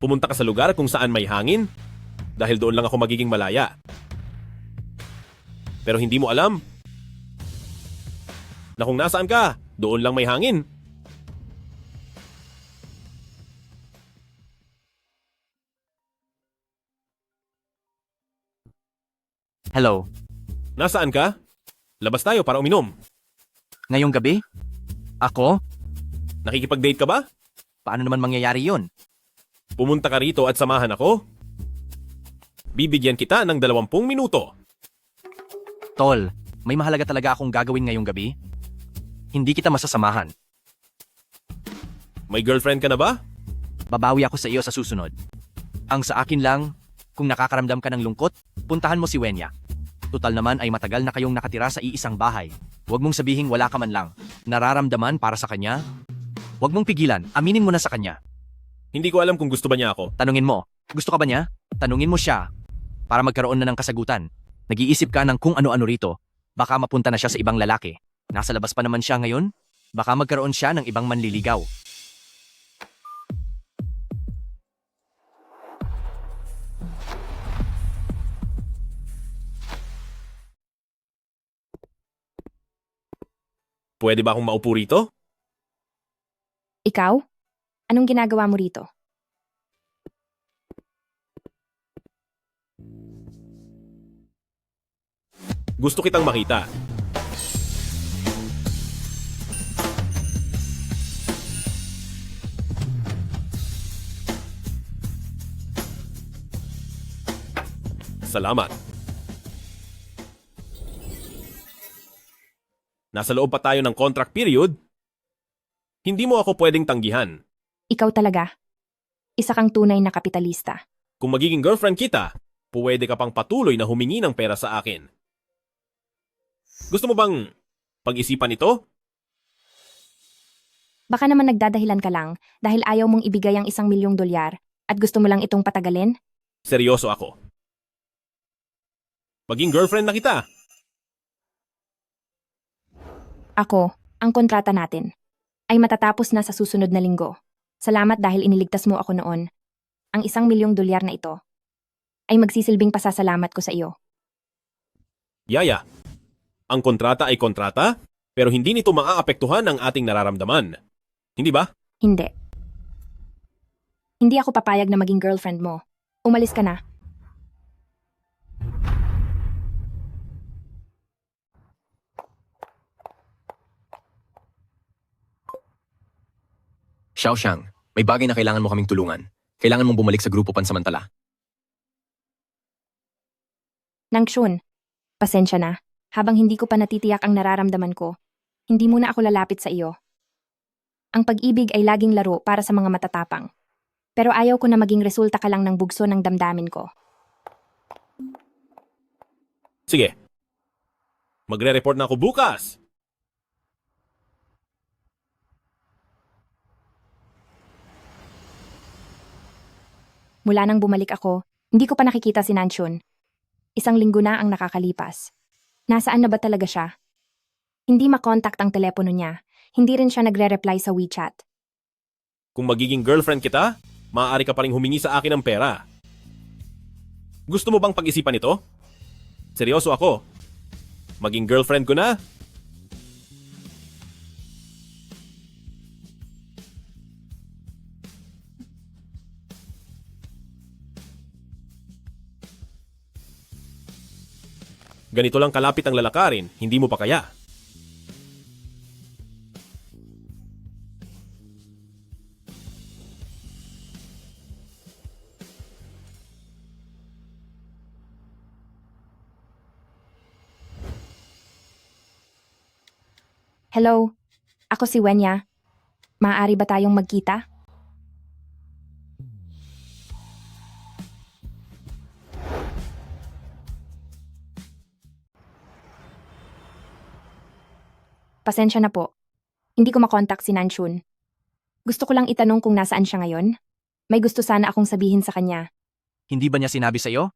E: Pumunta ka sa lugar kung saan may hangin dahil doon lang ako magiging malaya. Pero hindi mo alam na kung nasaan ka, doon lang may hangin.
H: Hello.
E: Nasaan ka? Labas tayo para uminom.
H: Ngayong gabi? Ako?
E: Nakikipag-date ka ba?
H: Paano naman mangyayari yon?
E: Pumunta ka rito at samahan ako. Bibigyan kita ng 20 minuto.
H: Tol, may mahalaga talaga akong gagawin ngayong gabi. Hindi kita masasamahan.
E: May girlfriend ka na ba?
H: Babawi ako sa iyo sa susunod. Ang sa akin lang, kung nakakaramdam ka ng lungkot, puntahan mo si Wenya. Tutal naman ay matagal na kayong nakatira sa iisang bahay. Huwag mong sabihing wala ka man lang. Nararamdaman para sa kanya? Huwag mong pigilan, aminin mo na sa kanya.
E: Hindi ko alam kung gusto ba niya ako.
H: Tanungin mo, gusto ka ba niya? Tanungin mo siya. Para magkaroon na ng kasagutan. Nag-iisip ka ng kung ano-ano rito. Baka mapunta na siya sa ibang lalaki. Nasa labas pa naman siya ngayon. Baka magkaroon siya ng ibang manliligaw.
E: Pwede ba akong maupo rito?
A: Ikaw? Anong ginagawa mo rito?
E: Gusto kitang makita. Salamat. Nasa loob pa tayo ng contract period. Hindi mo ako pwedeng tanggihan.
A: Ikaw talaga. Isa kang tunay na kapitalista.
E: Kung magiging girlfriend kita, pwede ka pang patuloy na humingi ng pera sa akin. Gusto mo bang pag-isipan ito?
A: Baka naman nagdadahilan ka lang dahil ayaw mong ibigay ang $1,000,000 at gusto mo lang itong patagalin?
E: Seryoso ako. Maging girlfriend na kita.
A: Ako, ang kontrata natin, ay matatapos na sa susunod na linggo. Salamat dahil iniligtas mo ako noon. Ang $1,000,000 na ito ay magsisilbing pasasalamat ko sa iyo.
E: Yaya, ang kontrata ay kontrata, pero hindi nito maaapektuhan ang ating nararamdaman. Hindi ba?
A: Hindi. Hindi ako papayag na maging girlfriend mo. Umalis ka na.
F: Xiaoxiang, may bagay na kailangan mo kaming tulungan. Kailangan mong bumalik sa grupo pansamantala.
A: Nangshun, pasensya na. Habang hindi ko pa natitiyak ang nararamdaman ko, hindi muna ako lalapit sa iyo. Ang pag-ibig ay laging laro para sa mga matatapang. Pero ayaw ko na maging resulta ka lang ng bugso ng damdamin ko.
E: Sige. Magre-report na ako bukas.
A: Mula nang bumalik ako, hindi ko pa nakikita si Nanchun. 1 linggo na ang nakakalipas. Nasaan na ba talaga siya? Hindi makontakt ang telepono niya. Hindi rin siya nagre-reply sa WeChat.
E: Kung magiging girlfriend kita, maaari ka pa rin humingi sa akin ng pera. Gusto mo bang pag-isipan ito? Seryoso ako. Maging girlfriend ko na? Ganito lang kalapit ang lalakarin, hindi mo pa kaya.
A: Hello, ako si Wenya. Maaari ba tayong magkita? Pasensya na po. Hindi ko makontak si Nanchun. Gusto ko lang itanong kung nasaan siya ngayon. May gusto sana akong sabihin sa kanya.
H: Hindi ba niya sinabi sa iyo?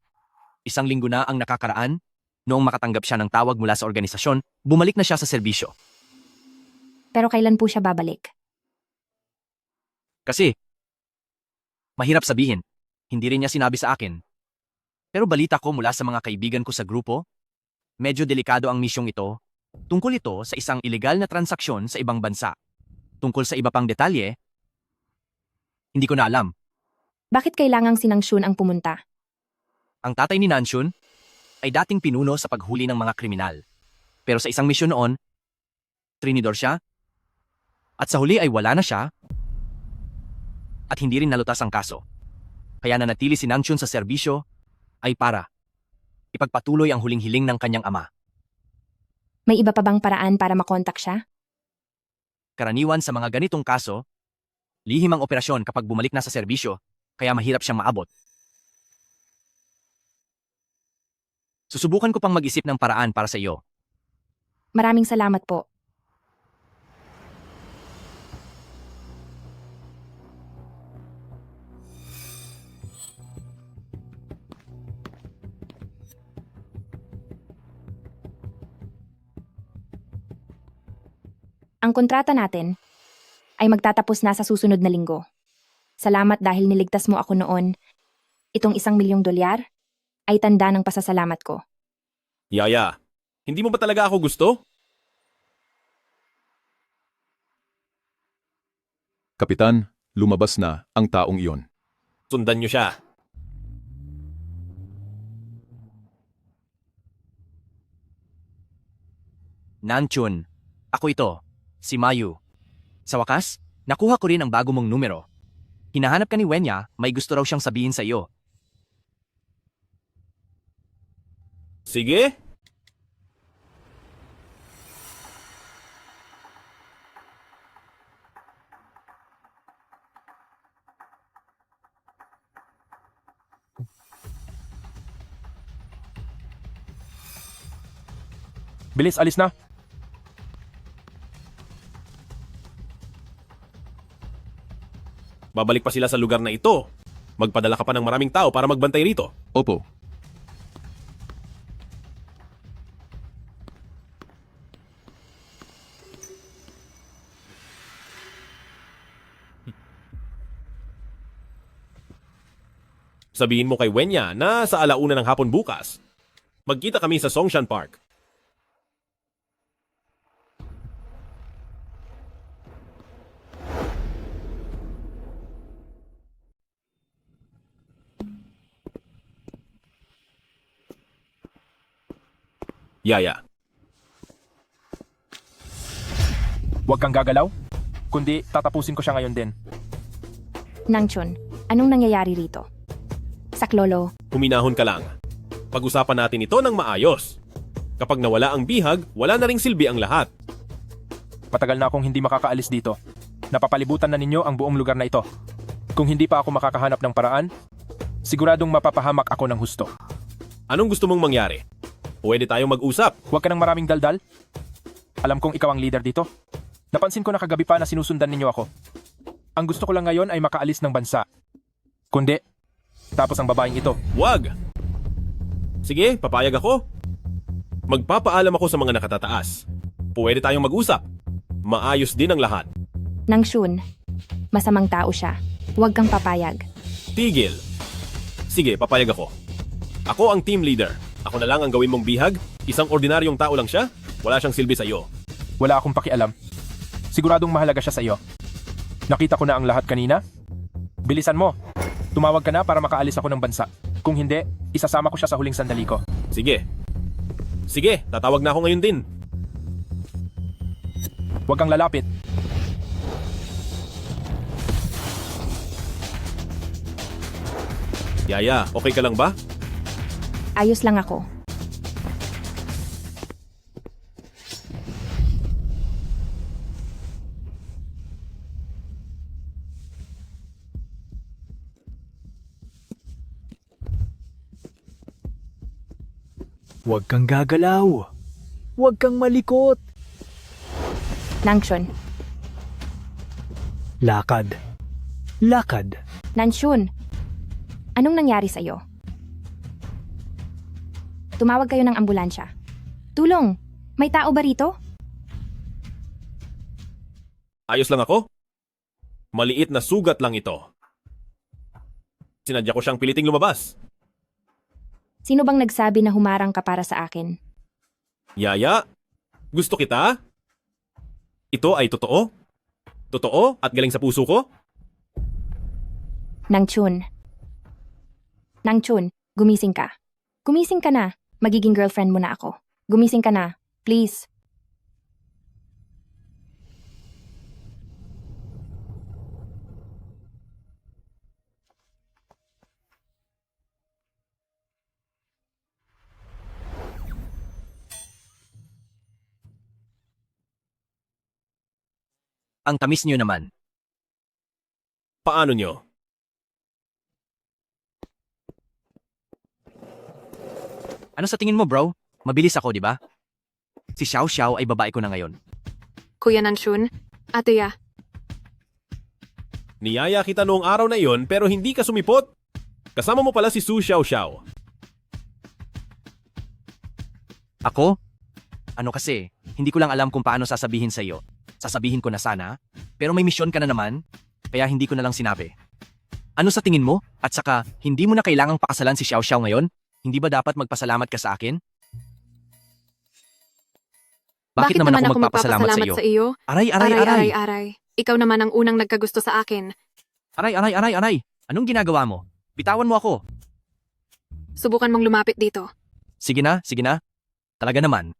H: 1 linggo na ang nakakaraan? Noong makatanggap siya ng tawag mula sa organisasyon, bumalik na siya sa serbisyo.
A: Pero kailan po siya babalik?
H: Kasi, mahirap sabihin, hindi rin niya sinabi sa akin. Pero balita ko mula sa mga kaibigan ko sa grupo, medyo delikado ang misyong ito. Tungkol ito sa isang ilegal na transaksyon sa ibang bansa. Tungkol sa iba pang detalye, hindi ko na alam.
A: Bakit kailangang si Nangshun ang pumunta?
H: Ang tatay ni Nanchun ay dating pinuno sa paghuli ng mga kriminal. Pero sa isang misyon noon, trinidor siya, at sa huli ay wala na siya, at hindi rin nalutas ang kaso. Kaya nanatili si Nangchun sa serbisyo ay para ipagpatuloy ang huling hiling ng kanyang ama.
A: May iba pa bang paraan para makontak siya?
H: Karaniwan sa mga ganitong kaso, lihim ang operasyon kapag bumalik na sa serbisyo, kaya mahirap siyang maabot. Susubukan ko pang mag-isip ng paraan para sa iyo.
A: Maraming salamat po. Ang kontrata natin ay magtatapos na sa susunod na linggo. Salamat dahil niligtas mo ako noon. Itong $1 milyong ay tanda ng pasasalamat ko.
E: Yaya, hindi mo ba talaga ako gusto?
J: Kapitan, lumabas na ang taong iyon.
E: Sundan niyo siya.
H: Nanchun, ako ito, si Mayu. Sa wakas, nakuha ko rin ang bago mong numero. Hinahanap ka ni Wenya, may gusto raw siyang sabihin sa iyo.
E: Sige.
K: Bilis, alis na.
E: Babalik pa sila sa lugar na ito. Magpadala ka pa ng maraming tao para magbantay rito.
J: Opo.
E: Sabihin mo kay Wenya na sa 1:00 ng hapon bukas, magkita kami sa Songshan Park. Yaya,
T: Huwag kang gagalaw, kundi tatapusin ko siya ngayon din.
A: Nangchun, anong nangyayari rito? Saklolo,
E: huminahon ka lang. Pag-usapan natin ito ng maayos. Kapag nawala ang bihag, wala na ring silbi ang lahat.
T: Matagal na akong hindi makakaalis dito. Napapalibutan na ninyo ang buong lugar na ito. Kung hindi pa ako makakahanap ng paraan, siguradong mapapahamak ako ng husto.
E: Anong gusto mong mangyari? Pwede tayong mag-usap.
T: Huwag ka ng maraming daldal. Alam kong ikaw ang leader dito. Napansin ko na kagabi pa na sinusundan ninyo ako. Ang gusto ko lang ngayon ay makaalis ng bansa. Kundi, tapos ang babaeng ito.
E: Wag! Sige, papayag ako. Magpapaalam ako sa mga nakatataas. Pwede tayong mag-usap. Maayos din ang lahat.
A: Nangchun, masamang tao siya. Huwag kang papayag.
E: Tigil. Sige, papayag ako. Ako ang team leader. Ako na lang ang gawin mong bihag? Isang ordinaryong tao lang siya? Wala siyang silbi sa iyo.
T: Wala akong pakialam. Siguradong mahalaga siya sa iyo. Nakita ko na ang lahat kanina. Bilisan mo. Tumawag ka na para makaalis ako ng bansa. Kung hindi, isasama ko siya sa huling sandali ko.
E: Sige. Sige, tatawag na ako ngayon din.
T: Huwag kang lalapit.
E: Yaya, okay ka lang ba?
A: Ayos lang ako.
U: Huwag kang gagalaw. Huwag kang malikot.
A: Nangchun,
U: Lakad. Lakad.
A: Nangchun, anong nangyari sa'yo? Tumawag kayo ng ambulansya. Tulong! May tao ba rito?
E: Ayos lang ako? Maliit na sugat lang ito. Sinadya ko siyang piliting lumabas.
A: Sino bang nagsabi na humarang ka para sa akin?
E: Yaya, gusto kita? Ito ay totoo? Totoo at galing sa puso ko?
A: Nangchun. Nangchun, gumising ka. Gumising ka na. Magiging girlfriend mo na ako. Gumising ka na. Please.
H: Ang tamis niyo naman.
E: Paano nyo?
H: Ano sa tingin mo, bro? Mabilis ako, di ba? Si Xiao Xiao ay babae ko na ngayon.
L: Kuya Nangchun, Ate Ya,
E: Niyaya kita noong araw na iyon pero hindi ka sumipot. Kasama mo pala si Su Xiao Xiao.
H: Ako? Ano kasi, hindi ko lang alam kung paano sasabihin sa iyo. Sasabihin ko na sana, pero may misyon ka na naman, kaya hindi ko na lang sinabi. Ano sa tingin mo? At saka, hindi mo na kailangang pakasalan si Xiao Xiao ngayon? Hindi ba dapat magpasalamat ka sa akin? Bakit naman ako magpapasalamat sa iyo? Aray, aray, aray.
L: aray. Ikaw naman ang unang nagkagusto sa akin.
H: Aray, aray, aray, aray. Anong ginagawa mo? Bitawan mo ako.
L: Subukan mong lumapit dito.
H: Sige na, sige na. Talaga naman.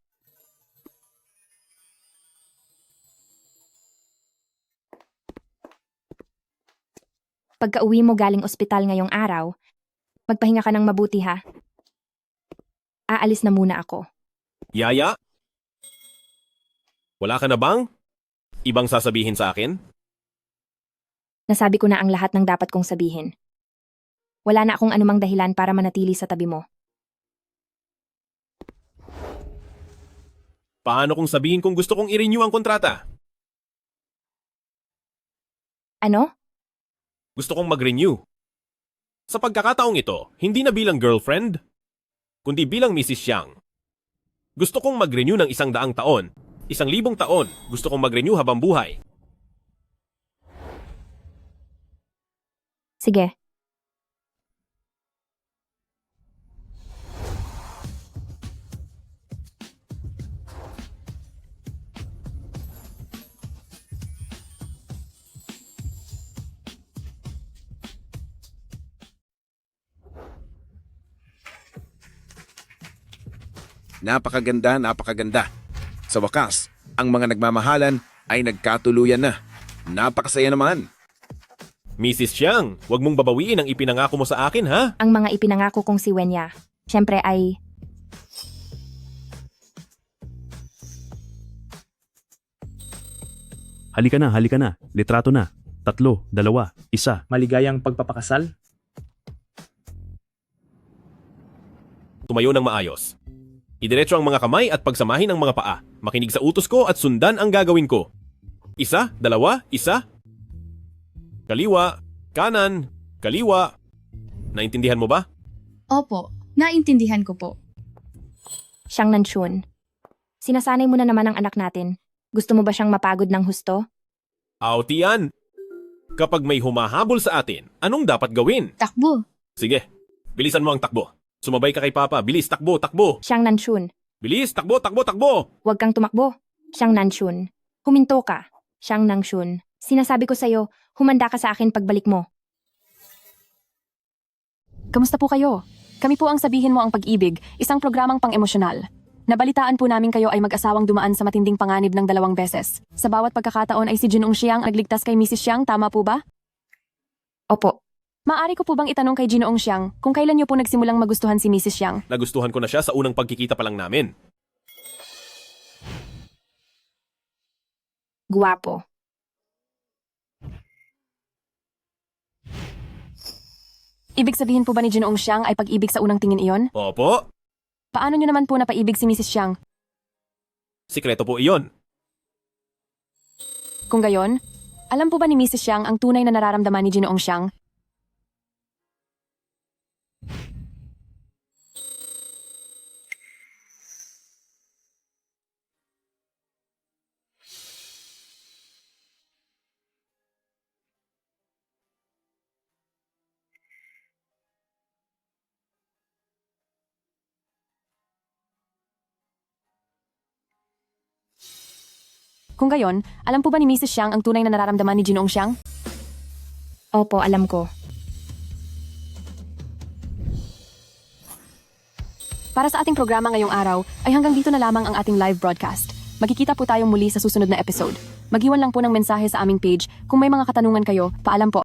A: Pagka-uwi mo galing ospital ngayong araw, magpahinga ka ng mabuti ha. Aalis na muna ako.
E: Yaya? Wala ka na bang? Ibang sasabihin sa akin?
A: Nasabi ko na ang lahat ng dapat kong sabihin. Wala na akong anumang dahilan para manatili sa tabi mo.
E: Paano kung sabihin kung gusto kong i-renew ang kontrata?
A: Ano?
E: Gusto kong mag-renew. Sa pagkakataong ito, hindi na bilang girlfriend, kundi bilang Mrs. Xiang. Gusto kong mag-renew ng 100 taon, 1,000 taon. Gusto kong mag-renew habang buhay.
A: Sige.
C: Napakaganda, napakaganda. Sa wakas, ang mga nagmamahalan ay nagkatuluyan na. Napakasaya naman.
E: Mrs. Xiang, huwag mong babawiin ang ipinangako mo sa akin, ha?
A: Ang mga ipinangako kong si Wenya, syempre ay...
V: Halika na. Litrato na. 3, 2, 1.
U: Maligayang pagpapakasal?
E: Tumayo ng maayos. Idiretso ang mga kamay at pagsamahin ang mga paa. Makinig sa utos ko at sundan ang gagawin ko. 1, 2, 1. Kaliwa, kanan, kaliwa. Naintindihan mo ba?
Q: Opo, naintindihan ko po.
A: Siyang Nanchun. Sinasanay mo na naman ang anak natin. Gusto mo ba siyang mapagod ng husto?
E: Autian! Kapag may humahabol sa atin, anong dapat gawin?
Q: Takbo.
E: Sige, bilisan mo ang takbo. Sumabay ka kay Papa. Bilis, takbo, takbo.
A: Siyang Nanchun.
E: Bilis, takbo, takbo, takbo.
A: Huwag kang tumakbo. Siyang Nanchun. Huminto ka. Siyang Nanchun. Sinasabi ko sa'yo, humanda ka sa akin pagbalik mo.
L: Kamusta po kayo? Kami po ang Sabihin Mo ang Pag-ibig, isang programang pang-emosyonal. Nabalitaan po namin kayo ay mag-asawang dumaan sa matinding panganib ng 2 beses. Sa bawat pagkakataon ay si Jinong Xiang nagligtas kay Mrs. Xiang, tama po ba?
A: Opo.
L: Maaari ko po bang itanong kay Jinong Xiang kung kailan niyo po nagsimulang magustuhan si Mrs. Xiang?
E: Nagustuhan ko na siya sa unang pagkikita pa lang namin.
A: Guwapo.
L: Ibig sabihin po ba ni Jinong Xiang ay pag-ibig sa unang tingin iyon?
E: Opo.
L: Paano niyo naman po napaibig si Mrs. Xiang?
E: Sikreto po iyon.
L: Kung gayon, alam po ba ni Mrs. Xiang ang tunay na nararamdaman ni Jinong Xiang? Kung gayon, alam po ba ni Mrs. Xiang ang tunay na nararamdaman ni Jinong Xiang?
A: Opo, alam ko.
L: Para sa ating programa ngayong araw, ay hanggang dito na lamang ang ating live broadcast. Magkikita po tayong muli sa susunod na episode. Mag-iwan lang po ng mensahe sa aming page. Kung may mga katanungan kayo, paalam po.